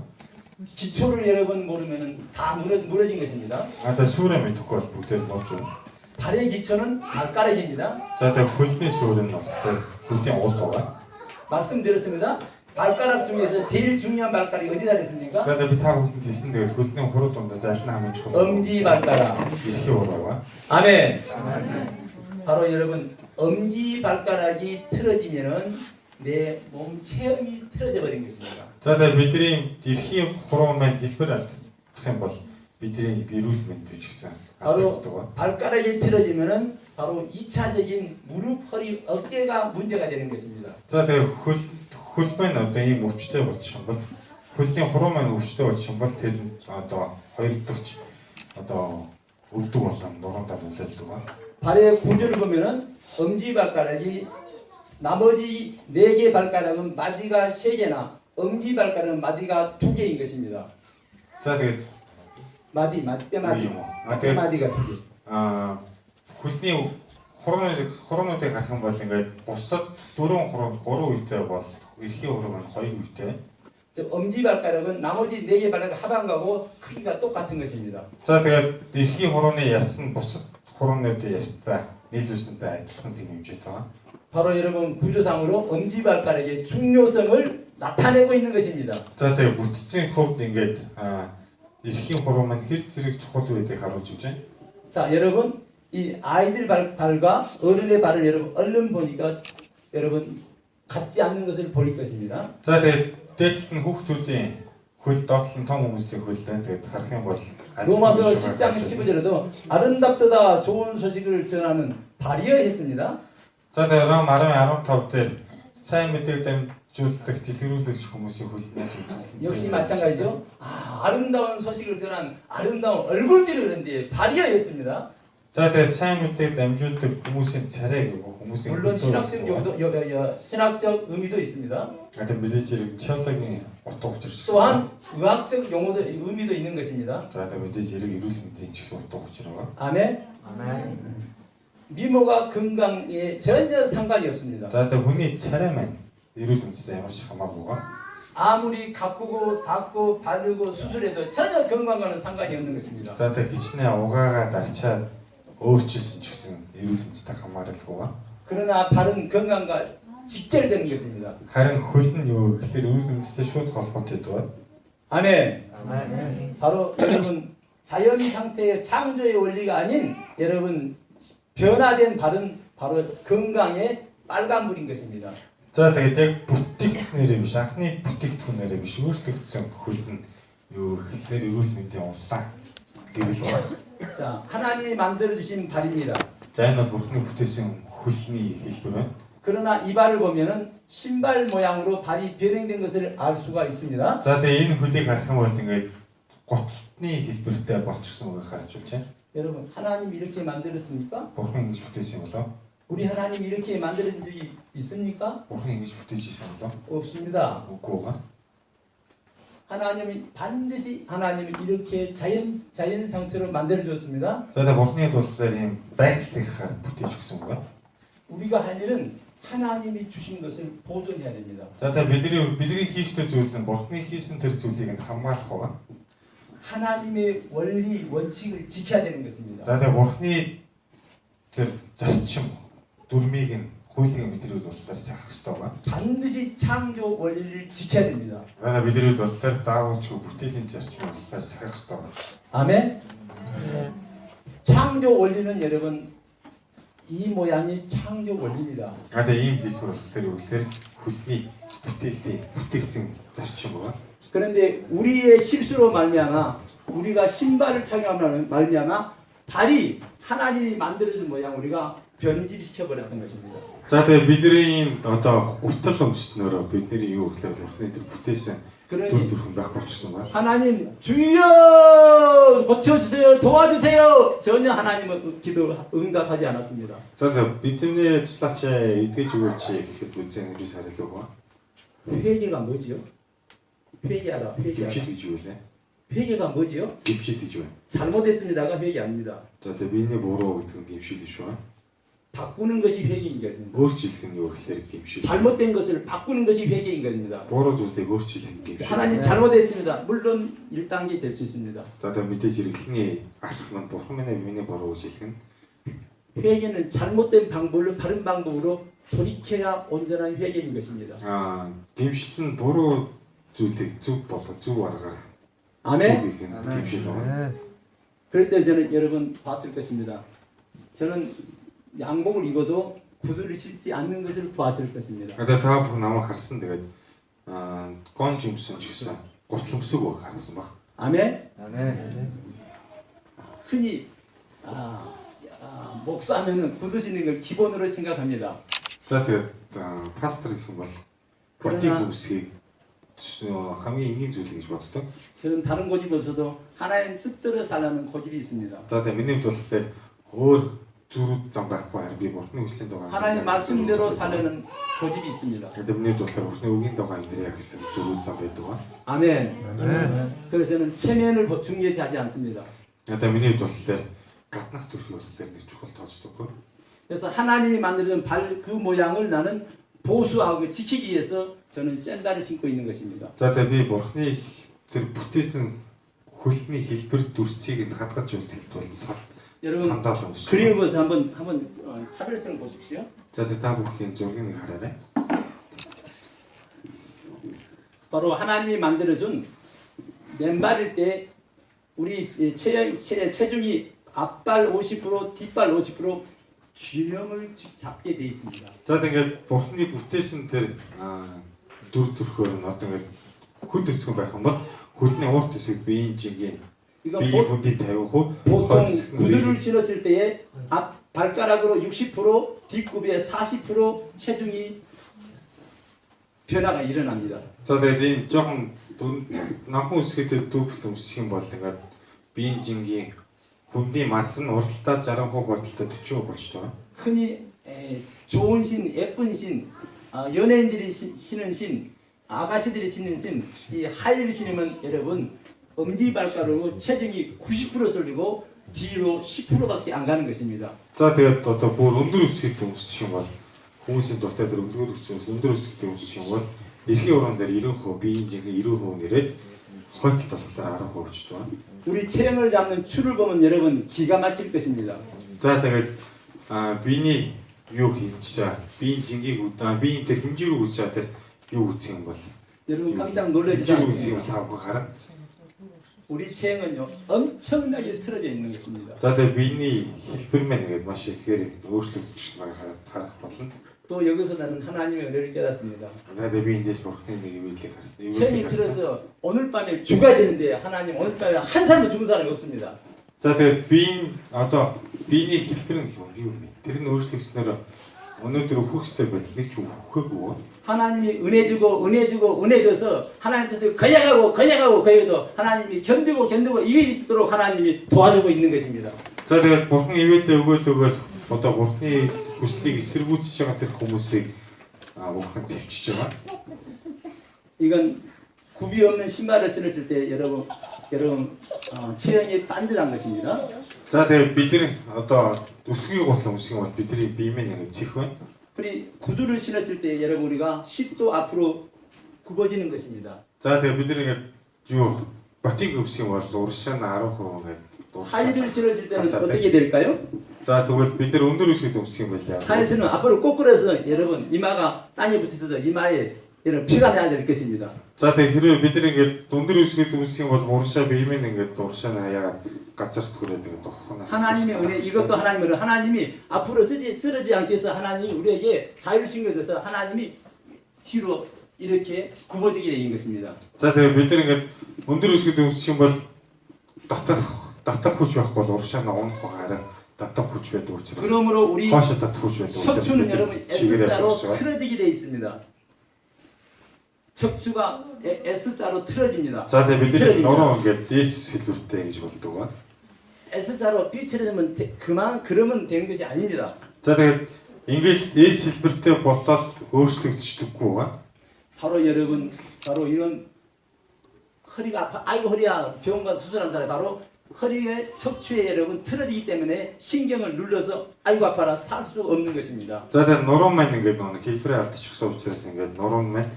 기초를 여러분 모르면은 다 무너진 것입니다. Тэгээд сүүрээ мэдэхгүй бол бүгдээ нууж байна. 발의 기초는 발가락입니다. За тэгээд хөлний сүүр нь болохоор хөлний уус байгаа. 말씀드렸습니다. 발가락 중에서 제일 중요한 발가락이 어디다 있습니까? Тэгээд би та бүхэнд хэлсэн тэгээд хөлний хуруу дундаа зайлшгүй хамгийн чухал. 엄지 발가락. Эрхий ураа. 아멘. 바로 여러분 엄지 발가락이 틀어지면은 내 몸 체형이 틀어져 버린 것입니다. За тэгээд бидний эрхий хуруу маань хэлбэр алдах юм бол бидний эрүүл мэнд бич гэсэн. 바로 발가락이 틀어지면은 바로 2차적인 무릎, 허리, 어깨가 문제가 되는 것입니다. За тэгээд хөл маань одоо ийм өвчтэй болчих юм бол хөлний хуруу маань өвчтэй болчих юм бол тэр одоо хоёр дахь одоо өвдөг болон нуруундаа нөлөөлдөг ба. 발의 구조를 보면은 엄지 발가락이 나머지 4개 발가락은 마디가 3개나 엄지 발가락은 마디가 2개인 것입니다. За тэгээд 마디, 뼈마디. 뼈마디가 2개. хөлний хуруунуудыг харах юм бол ингээд бусад дөрвөн хуруу 3 үетэй бол эрхий хуруу маань 2 үетэй. 엄지 발가락은 나머지 4개 발가락 합한가고 크기가 똑같은 것입니다. За тэгээд эрхий хурууны яс нь бусад хуруунуудын ястай нийлүүлсэнтэй адилхан тийм хэмжээтэй байна. 바로 여러분 구조상으로 엄지 발가락의 중요성을 나타내고 있는 것입니다. За тэгээд бүтцийн хувьд ингээд эрхий хуруу маань хэр зэрэг чухал байдгийг харуулж өгч байна. 자, 여러분 이 아이들 발과 어른의 발을 여러분 얼른 보니까 여러분 같지 않는 것을 볼 것입니다. За тэгээд дээдс нь хүүхдүүдийн хөл доотлон том хүмүүсийн хөлтэй тэгээд харах юм бол 로마서 10장 15절에도 아름답도다 좋은 소식을 전하는 발이여 했습니다. За тэгээд Ром 10:15 дээр сайн мэдээг дамжуулах дэлгэрүүлэгч хүмүүсийн хөлнөөс 역시 마찬가지죠. 아름다운 소식을 전한 아름다운 얼굴들이 그런데 발이여 했습니다. За тэгээд сайн мэдээг дамжуулдаг хүмүүсийн царай гэдэг хүмүүсийн 물론 신학적 의미도 있습니다. гэдэг мэдээж теологийн утга учир. 또한 의학적 용어도 의미도 있는 것입니다. За тэгээд мэдээж эрүүл мэндийн ч гэсэн утга учир байгаа. 아멘. 미모가 건강에 전혀 상관이 없습니다. За тэгээд хүний царай маань эрүүл мэндэд ямар ч хамаагүй байгаа. 아무리 가꾸고 닦고 바르고 수술해도 전혀 건강과는 상관이 없는 것입니다. За тэгээд хичнээн угаагаа дарчаад өөрчилсөн ч гэсэн эрүүл мэндэд хамааралгүй байгаа. 그러나 발은 건강과 직결되는 것입니다. харин хөл нь юу гэхээр эрүүл мэндэд шууд холбоотой байдаг. 아멘. 바로 여러분 자연 상태의 창조의 원리가 아닌 여러분 변화된 발은 바로 건강의 빨간불인 것입니다. За тэгээд яг бүтээгдэхүүнээрээ биш анхны бүтээгдэхүүнээрээ биш өөрчлөгдсөн хөл нь юу гэхээр эрүүл мэндийн улаан гэвэл байна. 자, 하나님이 만들어 주신 발입니다. За энэ бол Бурхны бүтээсэн хөлний хэлбэр байна. 그러나 이 발을 보면은 신발 모양으로 발이 변형된 것을 알 수가 있습니다. За тэгээд энэ хөлийг харах юм бол ингээд гоцны хэлбэртэй болчихсон үгийг харж байна. 여러분, 하나님 이렇게 만들었습니까? Бурхан ингэж бүтээсэн юм болоо. 우리 하나님 이렇게 만드는 적이 있습니까? Бурхан ингэж бүтээж ирсэн юм болоо. 없습니다. Үгүй ба. 하나님이 반드시 하나님이 이렇게 자연 상태로 만들어 줬습니다. За тэгээд Бурхны тулсаар ийм байцлыг бүтээж өгсөн үг. 우리가 할 일은 하나님이 주신 것을 보존해야 됩니다. За тэгээд бидний хийхтэй зүйл нь Бурхны хийсэн тэр зүйлийг нь хамгаалах байна. 하나님의 원리 원칙을 지켜야 되는 것입니다. За тэгээд Бурхны тэр зарчим дүрмийг нь хуулийг бидний тулсаар захах хэрэгтэй байна. 반드시 창조 원리를 지켜야 됩니다. За бидний тулсаар заавал ч бүтээлийн зарчмыг тулсаар захах хэрэгтэй байна. 아멘. 창조 원리는 여러분 이 모양이 창조 원리입니다. За тэгээд ийм хэлбэр болохоор юу гэхээр хөлний бүтээгдсэн зарчим байна. 그런데 우리의 실수로 말미암아 우리가 신발을 착용하면 말미암아 발이 하나님이 만들어준 모양 우리가 변질시켜 버렸던 것입니다. За тэгээд бидний одоо гутал өмчснөөрөө бидний юу гэхээр Бурхны тэр бүтээсэн дүр 그러니 төрхөн байх болчихсон байна. 하나님 주여 고쳐주세요 도와주세요 전혀 하나님은 기도 응답하지 않았습니다. За тэгээд бидний туслаач эдгэж өгөөч гэхэд үзэн гэж хариулдаг ба. 회개가 뭐지요? 회개하라 회개하라. Гимшил гэж юу вэ? 회개가 뭐지요? Гимшил гэж байна. 잘못했습니다가 회개 아닙니다. За тэгээд биений буруу гэдэг нь гимшил гэж байна. 바꾸는 것이 회개인 것입니다. өөрчлөх нь юу гэхээр гимшил. 잘못된 것을 바꾸는 것이 회개인 것입니다. Буруу зүйлийг өөрчлөх гимшил. 하나님 잘못했습니다. 물론 1단계 될 수 있습니다. За тэгээд мэдээж ихний асах маань бурхан миний буруу гэж хэлэх нь. 회개는 잘못된 방법으로 바른 방법으로 돌이켜야 온전한 회개인 것입니다. Гимшил нь буруу зүйлийг зөв болгох зөв аргаар. 아멘. гимшил байна. 그럴 때 저는 여러분 봤을 것입니다. 저는 양복을 입어도 구두를 신지 않는 것을 보았을 것입니다. Одоо та бүхэн намайг харсан тэгээд гон жимсэн ч гэсэн гутламсаг баг харсан баг. 아멘. 아멘. 흔히 목사하면은 구두 신는 걸 기본으로 생각합니다. За тэгээд пастор гэх юм бол бодиг үсгийг хамгийн энгийн зүйл гэж боддог. 저는 다른 고집이 없어도 하나님 뜻대로 살라는 고집이 있습니다. За тэгээд миний хувьд бол өөр зүрүүд зам байхгүй харин би Бурхны хүслийн дагуу 하나님 말씀대로 살려는 고집이 있습니다. Тэгээд миний хувьд бол Бурхны үгийн дагуу амьдрья гэсэн зүрүүд зам байдаг ба. 아멘. 아멘. 그래서 저는 체면을 중요시하지 않습니다. Одоо миний хувьд бол гаднах төрхийг бол нэг чухал тооцдоггүй. 그래서 하나님이 만들어준 발 그 모양을 나는 보수하고 지키기 위해서 저는 샌들을 신고 있는 것입니다. За тэгээд би Бурхны тэр бүтээсэн хөлний хэлбэр дүрсийг нь хадгаж өгөхөд бол 여러분 сандал өмсөж. 그림을 보세요. 한번 차별성을 보십시오. За тэгээд та бүхэн зургийг нэг хараарай. 바로 하나님이 만들어준 맨발일 때 우리 체중이 앞발 50% 뒷발 50% 균형을 잡게 돼 있습니다. За тэгээд Бурхны бүтээсэн тэр дүр төрхөөр нь одоо ингээд хөд өцгөн байх юм бол хөлний урт хэсэг биеийн жигийн 이거 биеийн хөдийг 50%, 보통 구두를 신었을 때에 앞 발가락으로 60% 뒷굽에 40% 체중이 변화가 일어납니다. За тэгээд энэ жоохон намхан үсгэдэг дүүпл өмсөх юм бол ингээд биеийн жингийн хөдний масс нь урталтаа 60% бодлоо 40% болчихдог. 흔히 좋은 신, 예쁜 신, 연예인들이 신은 신, 아가씨들이 신는 신, 이 하이힐 신으면 여러분 엄지발가락으로 체중이 90% 쏠리고 뒤로 10%밖에 안 가는 것입니다. За тэгээд одоо бүр өндөр үсгийг өмсөх юм бол хүмүүсийн дуртай тэр өндөр үсгийг өмсөх юм бол эрхийн уран дээр 90%, биеийн жингийн 90% нэрээд хойдолд болохоор 10% болчихдог. 우리 체형을 잡는 추를 보면 여러분 기가 막힐 것입니다. За тэгээд биений юу хийж биеийн жингийг биеийн тэр хэмжээг үзэж тэр юу үзэх юм бол 여러분 깜짝 놀라지 хэмжээг 않습니까? үзэх хараа. 우리 체형은요 엄청나게 틀어져 있는 것입니다. За тэгээ биений хэлбэр маань ингээд маш ихээр өөрчлөгдөж байгааг харах болно. 또 여기서 나는 하나님의 은혜를 깨닫습니다. За тэгээ би эндээс бурхны нэг ивэлийг харсан. 체형이 틀어져 오늘 밤에 죽어야 되는데 하나님 오늘 밤에 한 사람도 죽은 사람이 없습니다. За тэгээ биеийн одоо биений хэлбэр нь юу юм бэ? Тэр нь өөрчлөгдснөөр өнөөдөр өөхөстэй байдал нэг ч өөхөөгүй. 하나님이 은혜 주고 은혜 주고 은혜 줘서 하나님 뜻을 거역하고 하나님이 견디고 이게 있도록 하나님이 도와주고 있는 것입니다. За тэгээд бурхан ивэлээ өгөөл одоо бурханы хүслийг эсэргүүцэж байгаа тэр хүмүүсийг бурхан төвчж байгаа. 이건 굽이 없는 신발을 신었을 때 여러분 체형이 반듯한 것입니다. За тэгээд бидний одоо өсгий гутлан өсгий бол бидний бие минь нэг чих байна. 그리 구두를 신었을 때 여러분 우리가 10도 앞으로 굽어지는 것입니다. За тэгээд бид нэг юу ботыг өвсгий бол уршаа 10% ингээд 하이를 신었을 때는 어떻게 될까요? За тэгвэл бид нар өндөр өсгийд өвсгий байлаа. 하이스는 앞으로 꼬꾸라서 여러분 이마가 땅에 붙어서 이마에 여러분 피가 나야 될 것입니다. За тэгээд хэрвээ бид нар ингээд өндөр өсгийд өвсгий бол уршаа бие минь ингээд уршаа яагаад газар түгрээд ингээд тухнаас 하나님의 은혜 이것도 하나님의 은혜 하나님이 앞으로 쓰러지 않게 해서 하나님이 우리에게 자유를 신겨줘서 하나님이 뒤로 이렇게 굽어지게 되는 것입니다. За тэгээд бид нар ингээд өндөр өсгийд өвсгий бол татах хүч байхгүй бол уршаа унах хараа татах хүч байдаг учраас 그러므로 우리 хоошо татах хүч байдаг. 척추는 여러분 S자로 틀어지게 되어 있습니다. 척추가 S자로 틀어집니다. За тэгээд бид нар нуруу ингээд дээс хэлбэртэй гэж боддог ба. S자로 비틀어지면 그러면 되는 것이 아닙니다. За тэгээд ингээд S хэлбэртэй болоод өөрчлөгдчихдөггүй ба. 바로 여러분 바로 이런 허리가 아파 아이고 허리야 병원 가서 수술한 사람 바로 허리에 척추에 여러분 틀어지기 때문에 신경을 눌러서 아이고 아파라 살 수 없는 것입니다. За тэгээд нуруу маань ингээд нэг хэлбэрээ алдчихсан учраас ингээд нуруу маань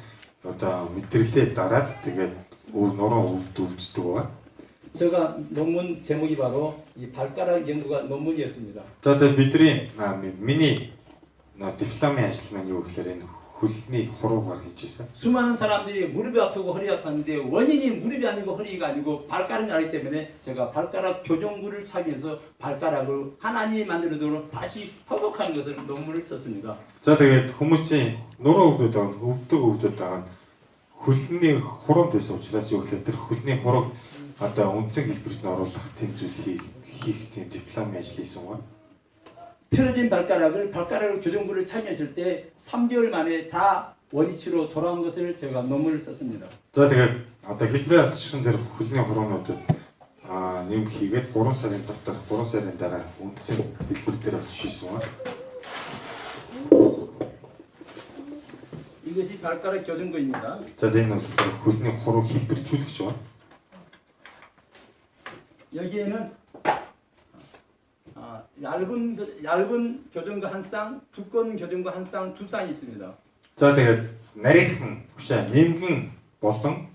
одоо мэдрэлээ дараад тэгээд нуруу өвддөг ба. 제가 논문 제목이 바로 이 발가락 연구가 논문이었습니다. За тэгээд бидний миний дипломын ажил маань юу гэхээр энэ хөлний хуруугаар хийжсэн. 수많은 사람들이 무릎이 아프고 허리가 아팠는데 원인이 무릎이 아니고 허리가 아니고 발가락이 아니기 때문에 제가 발가락 교정구를 착용해서 발가락을 하나님이 만들어도록 다시 회복하는 것을 논문을 썼습니다. За тэгээд хүмүүсийн нуруу өвдөг байгаа хөлний хуруунд байсан учраас юу гэхээр тэр хөлний хурууг одоо үндсэн хэлбэрт нь оруулах тийм зүйл хийх тийм дипломын ажил хийсэн ба. 틀어진 발가락을 교정구를 착용했을 때 3개월 만에 다 원위치로 돌아온 것을 제가 논문을 썼습니다. За тэгээд одоо хэлбэр алдчихсан тэр хөлний хуруунуудад нэм хийгээд 3 сарын дараа үндсэн хэлбэр дээр очижсэн ба. 이것이 발가락 교정구입니다. За энэ бол хөлний хурууг хэлбэржүүлэгч ба. 여기에는 얇은 교정구 한 쌍, 두꺼운 교정구 한 쌍, 두 쌍이 있습니다. За тэгээд нарийнхан бишээ нэмгэн болон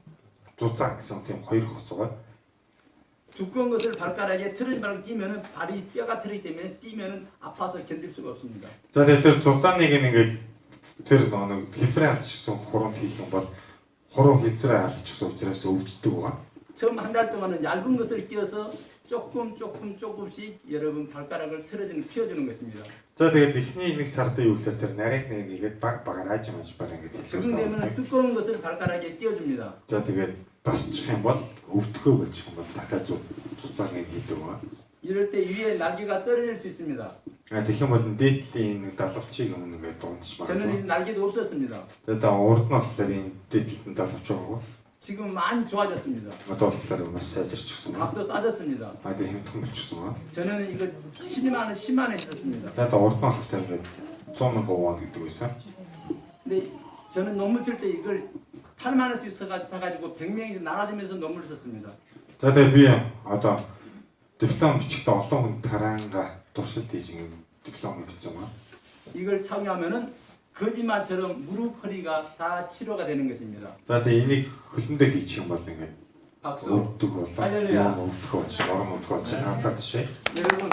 зузааг гэсэн тийм хоёр хосгоо. 두꺼운 것을 발가락에 틀어진 발을 끼면은 발이 뼈가 틀어지기 때문에 뛰면은 아파서 견딜 수가 없습니다. За тэгээд тэр зузааныг ингээд тэр нэг хэлбэрээ алдчихсан хуруунд хийх юм бол хуруу хэлбэрээ алдчихсан учраас өвддөг ба. 처음 한 달 동안은 얇은 것을 끼워서 조금씩 여러분 발가락을 피워주는 것입니다. За тэгээд эхний нэг сард юу гэхээр тэр нарийнхан ингээд багаар ааж маш баг ингээд. 지금 되면 두꺼운 것을 발가락에 끼워줍니다. За тэгээд тасчих юм бол өвдөхөө болчих юм бол дахиад зузааг хийдэг ба. 이럴 때 위에 날개가 떨어질 수 있습니다. Тэгэх юм бол дээдлийн нэг далавчийг өмнө ингээд дуунч байна. 저는 이 날개도 없었습니다. Тэгээд урд нь болохоор энэ дээдлэн далавч байгаа. 지금 많이 좋아졌습니다. Одоо болохоор маш сайжирчихсан ба. 값도 싸졌습니다. Тэгээд хэмтэн болчихсон ба. 저는 이거 10만 원 있었습니다. Тэгээд урд нь болохоор ингээд 100,000 won гэдэг байсан. 근데 저는 논문 쓸 때 이걸 8만 원씩 사가지고 100명이 나눠주면서 논문을 썼습니다. За тэгээд би одоо диплом бичихдээ олон хүн тараанга туршилт хийж ингээд диплом бичсэн ба. 이걸 착용하면은 거짓말처럼 무릎 허리가 다 치료가 되는 것입니다. За тэгээд энийг хөлөндөө хийчих юм бол ингээд 박수. өвдөг болоо. 할렐루야. Өвдөх болж, орон өвдөх болж хамлаад шээ. 여러분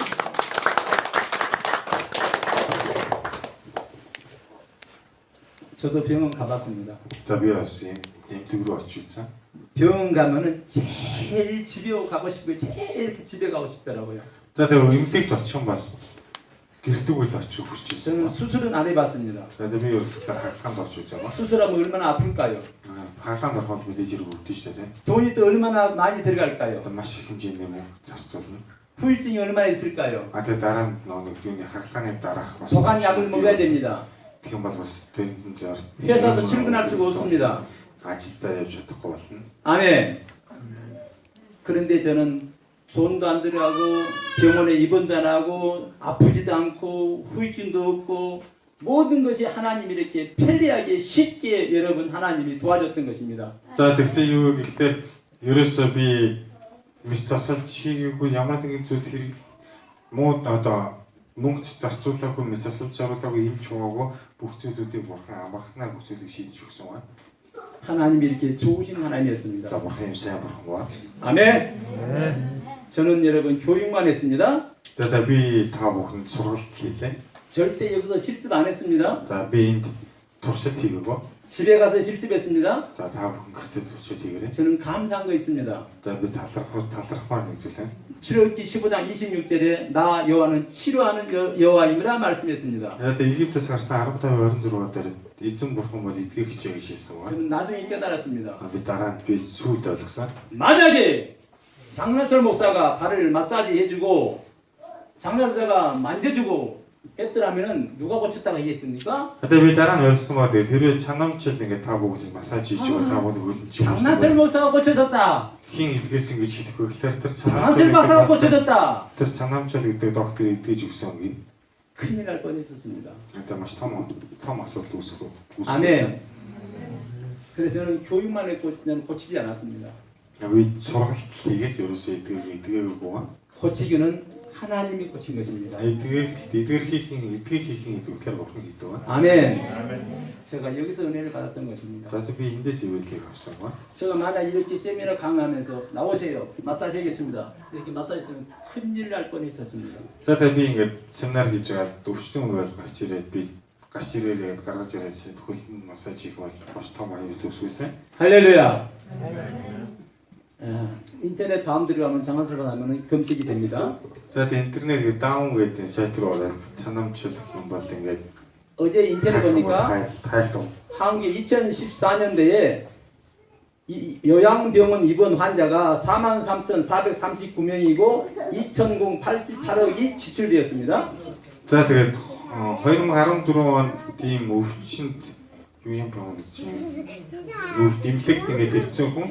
저도 병원 가봤습니다. За би бас юм төгрөө очиж үзсэн. 병원 가면은 제일 집에 가고 싶고 제일 집에 가고 싶더라고요. За тэгээ эмнэлэгт очих юм бол гэрэлдэг үйл очих хүсэж 저는 байна. 수술은 안 해봤습니다. За тэгээ би өөрсдөө хаалханд орж үзэж байгаа. 수술하면 얼마나 아플까요? Хаалханд ороход мэдээж хэрэг өвдөн шүү дээ. 돈이 또 얼마나 많이 들어갈까요? Одоо маш их хэмжээний мөнгө зарцуулна. 후유증이 얼마나 있을까요? Тэгээ дараа нь нэг юуны хаалханы дараах бас 독한 약을 먹어야 됩니다. тэгэх юм бол бас тэнцэн зар. 회사도 출근할 수가 없습니다. 아직도 явж чадахгүй болно. 아멘. 그런데 저는 돈도 안 들어가고 병원에 입원도 안 하고 아프지도 않고 후유증도 없고 모든 것이 하나님이 이렇게 편리하게 쉽게 여러분 하나님이 도와줬던 것입니다. За тэгтээ юу гэхээр ерөөсөө би мис засалж хийгээгүй ямар нэгэн зүйл хэрэг муу одоо мөнгө зарцуулаагүй мис засалж оруулаагүй юм чуугаагүй бүх зүйлүүдийг бурхан амархнаа бүх зүйлийг шийдэж өгсөн байна. 하나님이 이렇게 좋으신 하나님이었습니다. За бурхан юм сайн бурхан байна. 아멘. 저는 여러분 교육만 했습니다. За би та бүхэнд сургалт хийлээ. 절대 여기서 실습 안 했습니다. За би энд туршилт хийгээгүй. 집에 가서 실습했습니다. За та бүхэн гэртээ туршилт хийгээрэй. 저는 감사한 거 있습니다. За би талархмаар нэг зүйл байна. 출애굽기 15장 26절에 나 여호와는 치료하는 여호와임이라 말씀했습니다. Яг Египтээс гарсан 15-26 дээр эзэн бурхан бол эдгэх хичээг хийсэн байна. 저는 나중에 깨달았습니다. Би дараа нь би сүйд ойлгосон. 만약에 장나설 목사가 발을 마사지 해주고 장나설 목사가 만져주고 했더라면은 누가 고쳤다고 얘기했습니까? Одоо би дараа нь ойлгосон ба тэр чанамчил ингээд та бүгд массаж хийж байгаа та бүгд хөлж 장나설 목사가 고쳐줬다. хин эдгээс ингэж хийх вэ гэхээр тэр 장나설 박사가 고쳐줬다. тэр чанамчил гэдэг доктор эдгэж өгсөн гээ. 큰일 날 뻔했었습니다. Одоо маш том асуудал үүсэх. 아멘. 그래서 저는 교육만 했고 저는 고치지 않았습니다. Би сургалт хийгээд ерөөсөө эдгээгүй гоо. 고치기는 하나님이 고친 것입니다. эдгээр хийхин эдгээр бурхан хийдэг байна. 아멘. 제가 여기서 은혜를 받았던 것입니다. За би эндээс ивэлийг авсан байна. 제가 만약 이렇게 세미나 강의하면서 나오세요. 마사지 하겠습니다. 이렇게 마사지 하면 큰일 날 뻔했었습니다. За тэгээ би ингээд семинар хийж байгаа өвчтөн үйл гарч ирээд би гарч ирээд гаргаж ирээд хөл массаж хийх бол маш том аюул үүсгэсэн. 할렐루야. 인터넷 다음 들어가면 장난스러워 하면 검색이 됩니다. За тэгээ интернет даун гэдэг сайт руу ороод чанамчил юм бол ингээд 어제 인터넷 보니까 тайлбар. 한국에 2014년도에 요양병원 입원 환자가 43,439명이고 2,088억이 지출되었습니다. За тэгээд 2014 он тийм өвчнөд юу юм 병원 гэж юу дэмлэгт ингээд ирсэн хүн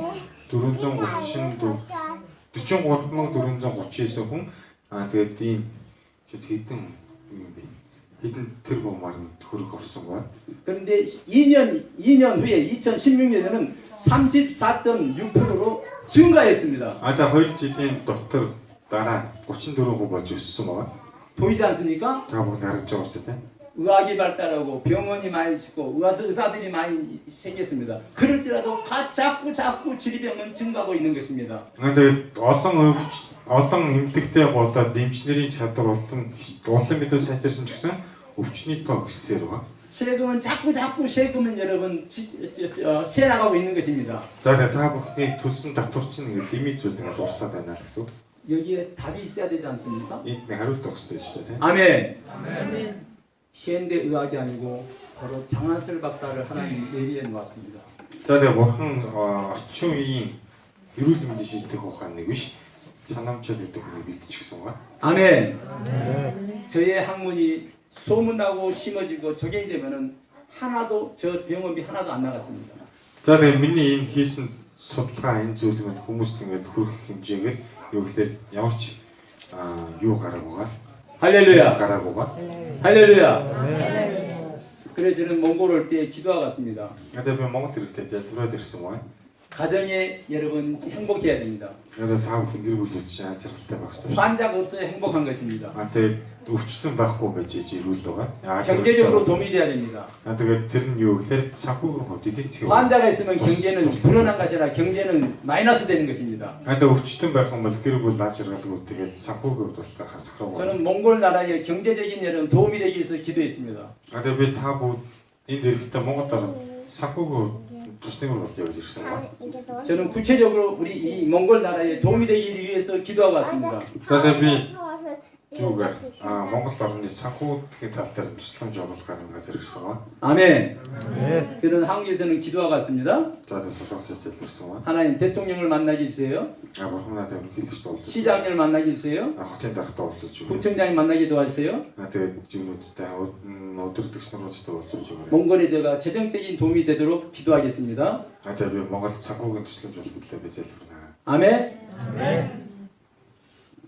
433,439 хүн тэгээд тийм хэдэн юм бэ? хэдэн тэрбумаар төгрөг орсон байна. 그런데 2년 후에 2016년에는 34.6%로 증가했습니다. За 2 жилийн дотор дараа 34% болж өссөн байна. 보이지 않습니까? та бүгд харж байгаа шүү дээ. 의학이 발달하고 병원이 많이 짓고 의사들이 많이 생겼습니다. 그럴지라도 자꾸 질병은 증가하고 있는 것입니다. Тэгээд олон эмнэлэгтэй болоод эмчнэрийн чадвар улам мэдээ сайжирсан ч гэсэн өвчний тоо өссөөр байна. 세금은 자꾸 세금은 여러분 새 나가고 있는 것입니다. За тэгээд та бүхний төлсөн татвар чинь лимит зүйл ингээд дуусаад байна гэсэн. 여기에 답이 있어야 되지 않습니까? Энд нэг хариулт өгөх хэрэгтэй шүү дээ. 아멘. 현대 의학이 아니고 바로 장한철 박사를 하나님 예비해 놓았습니다. За тэгээд бурхан орчин үеийн эрүүл мэндийн шийдэх ухаан нэг биш. чанамчил гэдэг хүнийг бэлтгэсэн байна. 아멘. 저의 학문이 소문나고 심어지고 적용이 되면은 하나도 저 병원비 하나도 안 나갔습니다. За тэгээд миний энэ хийсэн судалгаа энэ зүйл мэд хүмүүст ингээд хүрэх хэмжээгээр юу гэхээр ямар ч юу гараагүй байгаа. 할렐루야. гараагүй байгаа. 할렐루야. 그래 저는 몽골 올 때 기도하고 갔습니다. Одоо би Монгол хэрэгтэй залбираад ирсэн байна. 가정에 여러분 행복해야 됩니다. Одоо та бүхэн гэр бүл хийж ажиргалтай байх хэрэгтэй. 환자가 없어야 행복한 것입니다. Тэгээд өвчтөн байхгүй байж ирүүл байгаа. 경제적으로 도움이 돼야 됩니다. Тэгээд тэр нь юу гэхээр санхүүгийн хувьд эдийн засгийн 환자가 있으면 경제는 불어난 것이 아니라 경제는 마이너스 되는 것입니다. одоо өвчтөн байх юм бол гэр бүл ажиргалгүй тэгээд санхүүгийн хувьд бол хасах руу. 저는 몽골 나라의 경제적인 여러분 도움이 되기 위해서 기도했습니다. Одоо би та бүгд энд ирэхдээ Монголд санхүүгийн тусны бүр болж явж ирсэн байна. 저는 구체적으로 우리 이 몽골 나라에 도움이 되기 위해서 기도하고 왔습니다. За тэгээ би юугаар Монгол орны санхүүгийн тал дээр тусламж оруулахаар ингээд ирсэн байна. 아멘. 그런 한국에서는 기도하고 왔습니다. За тэгээ солонгос хэлсэн байна. 하나님 대통령을 만나게 해주세요. Бурханаа тэгээ ерөнхийлөгчд уулзаж. 시장님을 만나게 해주세요. хотын дарагтай уулзаж өгөө. 구청장님 만나게 도와주세요. Тэгээ жигнүүдтэй өдөртөгч наруудтай уулзаж өгөө. 몽골에 제가 재정적인 도움이 되도록 기도하겠습니다. Тэгээ би Монгол санхүүгийн тусламж олгохлоо би залбирна. 아멘.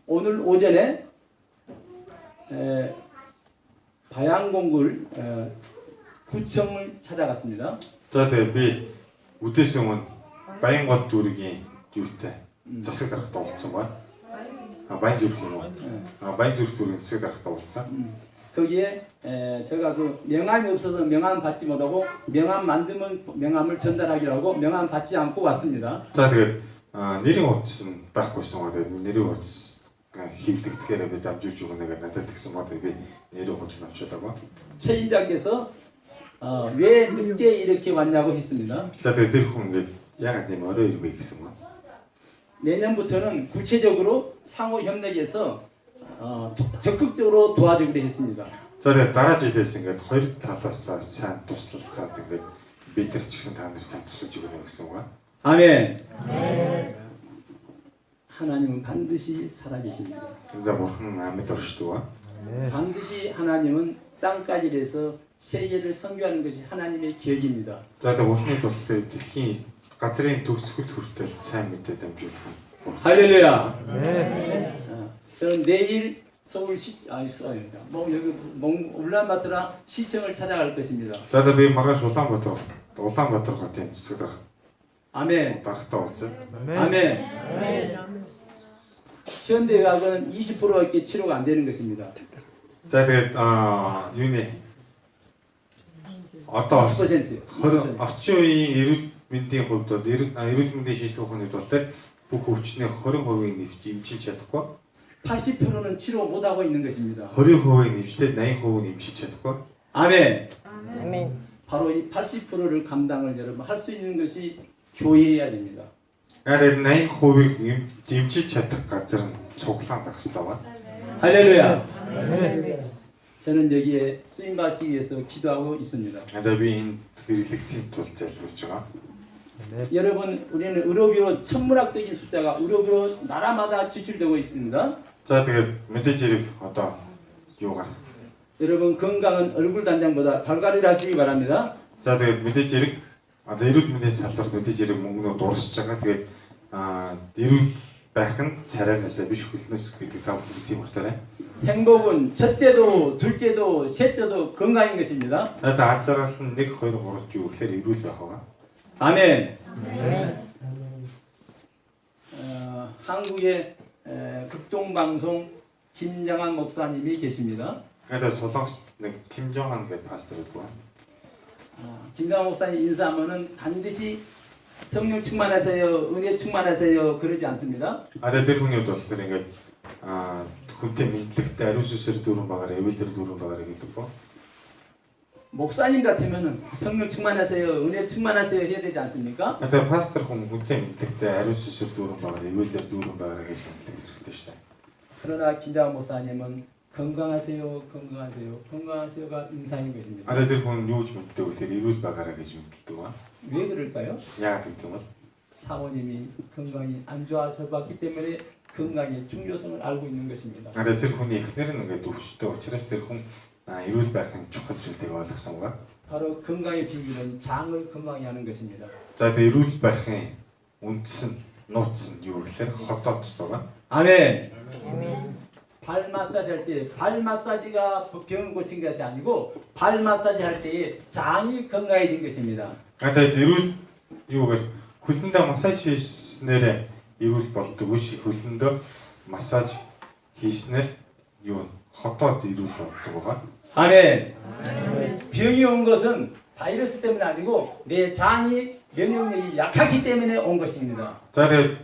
오늘 오전에 바양공굴 구청을 찾아갔습니다. За тэгээ би үдээс өмнө Баянгол дүүргийн юутай засаг дарагтай уулзсан байна. Баян зүрх юм уу? Баян зүрх дүүргийн засаг дарагтай уулзсан. 거기에 제가 그 명함이 없어서 명함 받지 못하고 명함 만들면 명함을 전달하기로 하고 명함 받지 않고 왔습니다. За тэгээд нэрийн утас нь байхгүйсэн байгаа. Нэрийн утас хийвлэгдэхээр би дамжуулж өгнө надад тэгсэн бод би нэрийн утас авчаад байгаа. 최인장께서 왜 늦게 이렇게 왔냐고 했습니다. За тэгээд тэр хүн ингээд ягаад юм орой ирвэ гэсэн байна. 내년부터는 구체적으로 상호 협력해서 적극적으로 도와주기로 했습니다. За тэгээд дараа жилээс ингээд хоёр талаас сайн туслалцаад ингээд бид нар ч гэсэн та нарт сайн тусалж өгнө гэсэн байна. 아멘. 하나님은 반드시 살아계십니다. За бурхан амьд оршдог ба. 반드시 하나님은 땅까지 해서 세계를 선교하는 것이 하나님의 계획입니다. За тэгээд бурханы туслал дэлхийн газрын төгсгөл хүртэл сайн мэдээ дамжуулах. 할렐루야. 저는 내일 서울시 뭐 여기 울란바토르 시청을 찾아갈 것입니다. За тэгээд би маргааш Улаанбаатар хотын засаг дарга. 아멘. дарагтай уулзаа. 아멘. 현대의학은 20%밖에 치료가 안 되는 것입니다. За тэгээд юуны одоо 10%. орчин үеийн эрүүл мэндийн хувьд бол эрүүл мэндийн шийдлэх ухааны тул бүх өвчнээ 20% нэвч эмчилж чадахгүй. 80%는 치료 못 하고 있는 것입니다. 20% нэвчтэй 80% эмчилж чадахгүй. 아멘. 아멘. 바로 이 80%를 감당을 여러분 할 수 있는 것이 교회여야 됩니다. Тэгээд 80%ийг эмчилж чадах газар нь цуглаан байх хэрэгтэй байна. 할렐루야. 저는 여기에 쓰임 받기 위해서 기도하고 있습니다. Одоо би энэ хэрэглэгтийн тул залбирч байгаа. 여러분 우리는 의료비로 천문학적인 숫자가 의료비로 나라마다 지출되고 있습니다. За тэгээд мэдээж хэрэг одоо юугаар. 여러분 건강은 얼굴 단장보다 발가락을 하시기 바랍니다. За тэгээд мэдээж хэрэг одоо эрүүл мэндийн салбарт мэдээж хэрэг мөнгөнөө дуусч байгаа. Тэгээд эрүүл байх нь царайнаас биш хөлнөөс гэдэг та бүхэн тийм утгаарай. 행복은 첫째도 둘째도 셋째도 건강인 것입니다. Одоо анзааral нь 1 2 3 юу гэхээр эрүүл байх байгаа. 아멘. 한국의 극동방송 김장한 목사님이 계십니다. Одоо солонгос нэг 김정한 гэдэг пастор 있고. 김장한 목사님 인사하면은 반드시 성령 충만하세요, 은혜 충만하세요 그러지 않습니다. Одоо тэр хүний хувьд бол тэр ингээд хүнтэй мэдлэгтэй ариун сүсээр дүүрэн багаар эвэлэр дүүрэн багаар гэдэг по. 목사님 같으면은 성령 충만하세요, 은혜 충만하세요 해야 되지 않습니까? Одоо пастор хүн хүнтэй мэдлэгтэй ариун сүсээр дүүрэн багаар эвэлэр дүүрэн багаар гэж мэдлэг хэрэгтэй шүү дээ. 그러나 김장한 목사님은 건강하세요, 건강하세요, 건강하세요가 인상인 것입니다. Одоо тэр хүн юу ч мэддэг үхээр эрүүл байгаараа гэж мэддэг ба. 왜 그럴까요? Яагаад гэдэг юм бол 사모님이 건강이 안 좋아서 봤기 때문에 건강의 중요성을 알고 있는 것입니다. одоо тэр хүний эхнэр нь ингээд өвчтөй учраас тэр хүн эрүүл байхын чухал зүйлийг ойлгосон ба. 바로 건강의 비밀은 장을 건강히 하는 것입니다. За тэр эрүүл байхын үндэс нь нууц нь юу гэхээр хотоодтой ба. 아멘. 아멘. 발 마사지 할 때 발 마사지가 병을 고친 것이 아니고 발 마사지 할 때에 장이 건강해진 것입니다. Одоо эрүүл юугаар хөлөндөө массаж хийснээр эрүүл болдог биш хөлөндөө массаж хийснээр юу хотоод эрүүл болдог ба. 아멘. 병이 온 것은 바이러스 때문에 아니고 내 장이 면역력이 약하기 때문에 온 것입니다. За тэгээд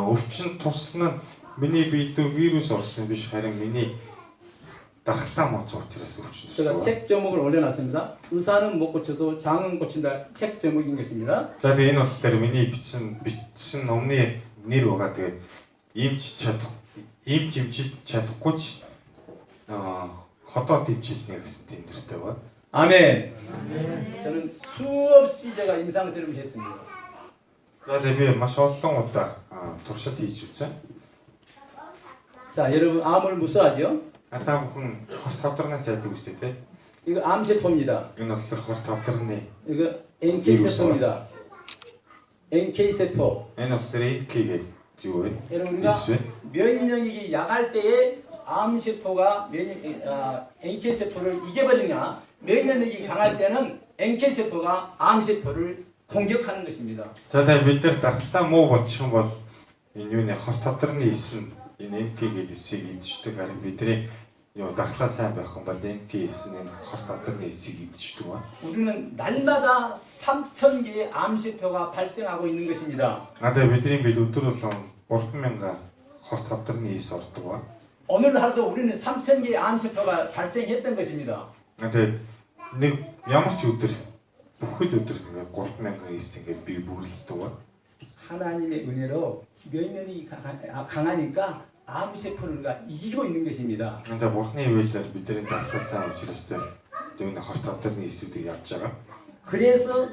өвчин тусна миний биед вирус орсон биш харин миний дархлаа моц учраас өвчин. 제가 책 제목을 올려놨습니다. 의사는 못 고쳐도 장은 고친다. 책 제목인 것입니다. За тэгээ энэ болохоор миний бичсэн номны нэр байгаа. Тэгээд ийм чимчиж чадахгүй ч хотоод дэмжүүлнэ гэсэн тийм нэртэй байна. 아멘. 저는 수없이 제가 임상실험을 했습니다. За тэгээ би маш олон удаа туршилт хийж үзсэн. 자, 여러분 암을 무서워하죠? Ата бүхэн хорт тавдарнаас яадаг үстэй те. 이거 암세포입니다. Энэ болохоор хорт тавдарны 이거 NK 세포입니다. NK 세포. энэ болохоор NK гэдэг юу вэ? 여러분 우리가 면역력이 약할 때에 암세포가 NK 세포를 이겨버리냐? 면역력이 강할 때는 NK 세포가 암세포를 공격하는 것입니다. За тэгээ бид нар дархлаа муу болчих юм бол энэ юуны хорт тавдарны эсн энэ NK гэдэг эсийг идчихдэг. Харин бидний юу дархлаа сайн байх юм бол NK эсн энэ хорт тавдарны эсийг идчихдэг ба. 우리는 날마다 3,000개의 암세포가 발생하고 있는 것입니다. Тэгээ бидний бид өдөр болгон 3000 хорт тавдарны эс ордог ба. 오늘 하루도 우리는 3,000개의 암세포가 발생했던 것입니다. Тэгээ нэг ямар ч өдөр бүхэл өдөр ингээд 3000 эс ингээд би бүгэлддэг ба. 하나님의 은혜로 면역력이 강하니까 암세포를 우리가 이기고 있는 것입니다. 근데 бурхны хөвөлөөр бидний дархлаа сайн учраас тэр хорт тавдарны эсүүдийг явж байгаа. 그래서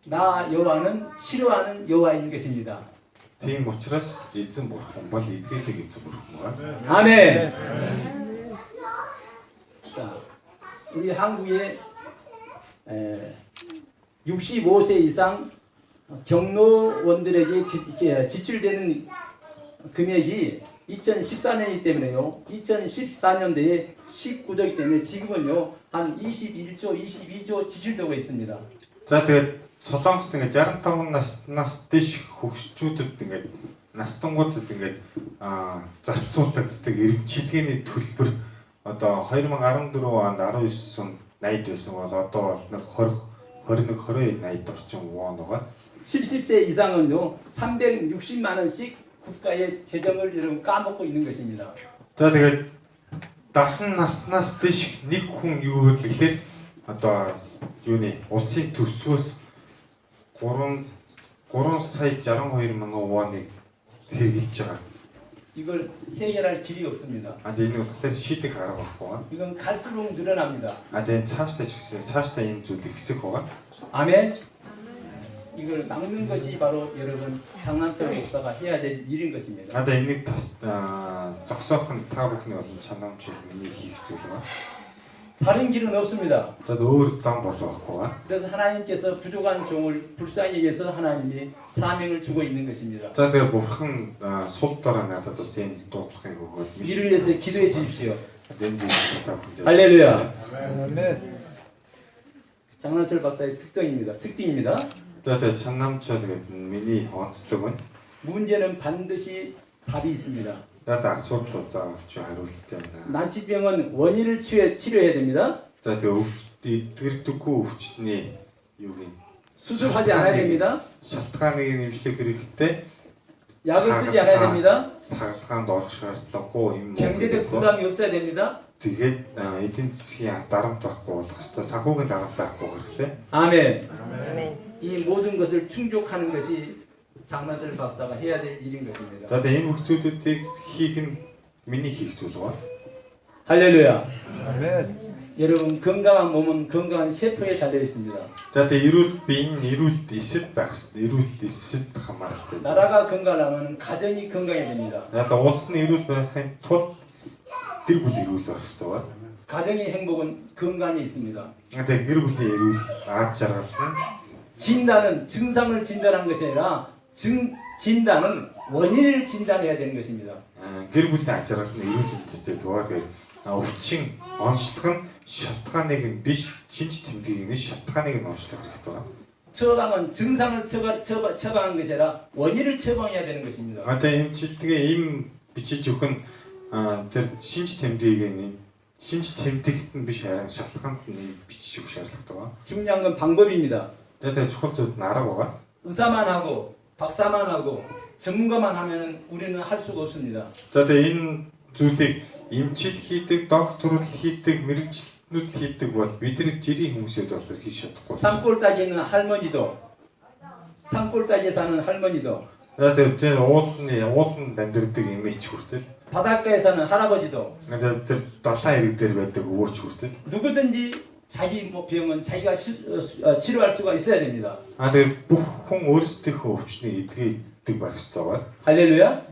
나 여호와는 치료하는 여호와인 것입니다. Тийм учраас эзэн бурхан бол эдгэлэг эзэн бурхан байна. 아멘. 자, 우리 한국에 65세 이상 경로원들에게 지출되는 금액이 2014년이기 때문에요. 2014년도에 19조이기 때문에 지금은요 한 21조, 22조 지출되고 있습니다. За тэгээд Солонгост ингээд 65 нас дэш хөгшчүүдэд ингээд настангуудад ингээд зарцуулагддаг эрхчлэгээний төлбөр одоо 2014 онд 19 он 80 байсан бол одоо бол 20 21 22 80 орчим вон байгаа. 70세 이상은요 360만 원씩 국가의 재정을 여러분 까먹고 있는 것입니다. За тэгээд 70 наснаас дэш нэг хүн юу вэ гэхлээр одоо юуны улсын төсвөөс 3 сая 62 мянган воныг хэрэгжилж байгаа. 이걸 해결할 길이 없습니다. Энэ болохоор шийдэх арга байхгүй. 이건 갈수록 늘어납니다. Энэ цаашдаа ийм зүйл ихсэх байгаа. 아멘. 이걸 막는 것이 바로 여러분 장남철 목사가 해야 될 일인 것입니다. Энийг зогсоох нь та бүхний болон чанамч миний хийх зүйл байна. 다른 길은 없습니다. өөр зам бол байхгүй. 그래서 하나님께서 부족한 종을 불쌍히 여겨서 하나님이 사명을 주고 있는 것입니다. За тэгээ бурхан сул дараа надад бас энэ дуудлагыг өгөөд 이를 위해서 기도해 주십시오. энэ зүйлийг та бүхэн 할렐루야. 아멘. 장남철 박사의 특징입니다. За тэгээ чанамч гэдэг миний онцлог байна. 문제는 반드시 답이 있습니다. Надад асуудал заавч хариулттай байна. 난치병은 원인을 치료해야 됩니다. За тэгээ эдгэрдэггүй өвчтний юуг 수술하지 않아야 됩니다. шалтгааныг нэмшлэх хэрэгтэй. 약을 쓰지 않아야 됩니다. Хагалгаанд орох шаардлагагүй юм. 경제적 부담이 없어야 됩니다. Тэгээд эдийн засгийн дарамт байхгүй болох хэрэгтэй. Санхүүгийн дарамт байхгүй хэрэгтэй. 아멘. 이 모든 것을 충족하는 것이 장난철 박사가 해야 될 일인 것입니다. За тэгээ энэ бүх зүйлүүдийг хийх нь миний хийх зүйл байна. 할렐루야. 아멘. 여러분 건강한 몸은 건강한 셰프에 달려 있습니다. За тэгээ эрүүл биеийн эрүүл эсэд байх хэрэгтэй. Эрүүл эсэд хамааралтай. 나라가 건강하면 가정이 건강해야 됩니다. За улс нь эрүүл байхын тулд гэр бүл эрүүл байх хэрэгтэй байна. 가정의 행복은 건강에 있습니다. Тэгээ гэр бүлийн эрүүл аад жаргал нь 진단은 증상을 진단하는 것이 아니라 진단은 원인을 진단해야 되는 것입니다. гэр бүлийн аад жаргал нь эрүүл мэндэд дугаар өвчин онцлог нь шалтгааныг нь биш шинж тэмдгийг нь шалтгааныг нь онцлох хэрэгтэй байна. 처방은 증상을 처방하는 것이 아니라 원인을 처방해야 되는 것입니다. Одоо эмчилгээ им бичиж өгөх нь тэр шинж тэмдэгт нь биш харин шалтгаанд нь бичиж өгөх шаардлагатай байна. 중요한 건 방법입니다. Тэгээ чухал зүйл нь арга байгаа. 의사만 하고 박사만 하고 전문가만 하면 우리는 할 수가 없습니다. За тэгээ энэ зүйлийг эмчил хийдэг, докторууд хийдэг, мэрэгчлүүд хийдэг бол бидний жирийн хүмүүсэд бол хийж чадахгүй. 산골짜기 있는 할머니도 산골짜기에 사는 할머니도 Тэгээд тэр ууланд амьдардаг эмээч хүртэл 바닷가에 사는 할아버지도 тэр далайн ирэг дээр байдаг өвөөч хүртэл 누구든지 자기 뭐 병은 자기가 치료할 수가 있어야 됩니다. тэгээд бүх хүн өөрсдийнхөө өвчнийг эдгээдэг байх ёстой байна. 할렐루야.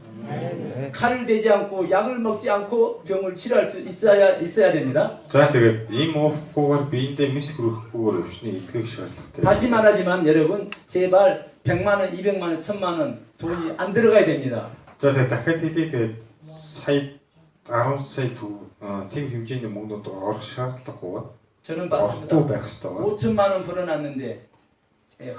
칼을 대지 않고 약을 먹지 않고 병을 치료할 수 있어야 됩니다. За тэгээд ийм уухгүйгээр биендээ мис хүрэхгүйгээр өвчнийг эдгэх шаардлагатай. 다시 말하지만 여러분 제발 100만 원, 200만 원, 1000만 원 돈이 안 들어가야 됩니다. За тэгээд дахиад хэлээ тэгээд сая 10 сая тийм хэмжээний мөнгөнд орох шаардлагагүй байна. 저는 봤습니다. Орохгүй байх ёстой байна. 5천만 원 벌어놨는데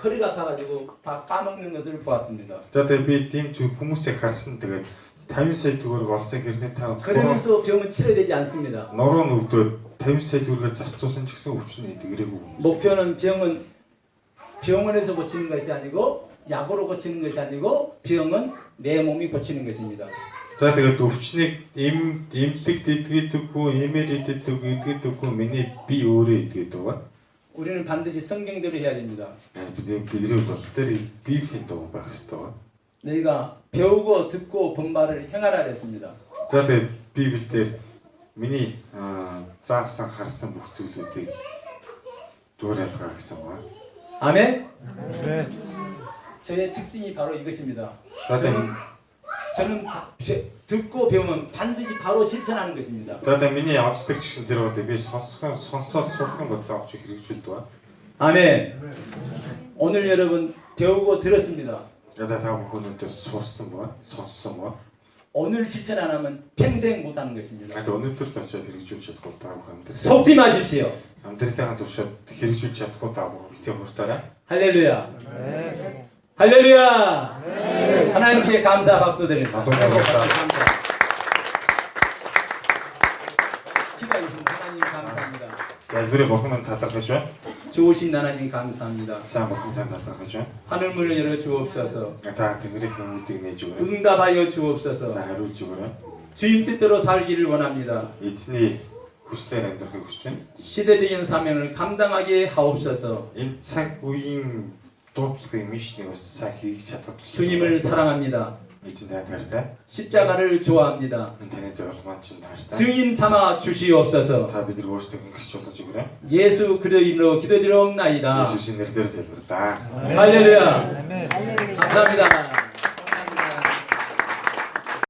허리가 아파가지고 다 까먹는 것을 보았습니다. За тэгээд би тийм зүйл хүмүүсийг харсан тэгээд 50 сая төгрөг олсон хэрнээ та 그러면서 병은 치료되지 않습니다. нуруу нүдөө 50 сая төгрөгээр зарцуулсан ч гэсэн өвчний эдгэрээгүй. 목표는 병은 병원에서 고치는 것이 아니고 약으로 고치는 것이 아니고 병은 내 몸이 고치는 것입니다. За тэгээд өвчнийг эмнэлэгт эдгээдэггүй, эмээр эдгээдэггүй, миний би өөрөө эдгээдэг ба. 우리는 반드시 성경대로 해야 됩니다. бидний бол тэр библийн дагуу байх ёстой ба. 너희가 배우고 듣고 본 바를 행하라 그랬습니다. За тэгээд библиэлд миний заасан харсан бүх зүйлүүдийг дуурайлгаа гэсэн ба. 아멘. 저의 특징이 바로 이것입니다. За тэгээд 저는 듣고 배우면 반드시 바로 실천하는 것입니다. тэгээд миний авчдаг ч гэсэн тэр бол би сонсоод сурах юм бол авч хэрэгжүүлдэг ба. 아멘. 오늘 여러분 배우고 들었습니다. 야다 다 부분들 썼던 거, 썼던 거. 오늘 실천 안 하면 평생 못 하는 것입니다. 아니 오늘부터 다시 хэрэгжүүлж чадахгүй таах юм даа. 속지 마십시오. амьдралаа туршаад хэрэгжүүлж чадахгүй таах битээ муртаарай. 할렐루야. 할렐루야. 하나님께 감사 박수 드립니다. 감사. 키가 있으신 하나님 감사합니다. 자, 이번에 먹으면 달라가죠? 좋으신 하나님 감사합니다. 자, 먹으면 달라가죠? 하늘문을 열어 주옵소서. 다 등을에 병을 내주고요. 응답하여 주옵소서. 나를 주고요. 주님 뜻대로 살기를 원합니다. 이친이 구스테는 더 구스텐. 시대적인 사명을 감당하게 하옵소서. 인착 우인 도트의 미션이 사기 차트. 주님을 사랑합니다. 이친 다르다. 십자가를 좋아합니다. 인터넷 저스만 친 다르다. 증인 삼아 주시옵소서. 다 비들 오시던 것이 주고요. 예수 그리스도 이름으로 기도드리옵나이다. 예수신 늘 들으셨다. 할렐루야. 감사합니다.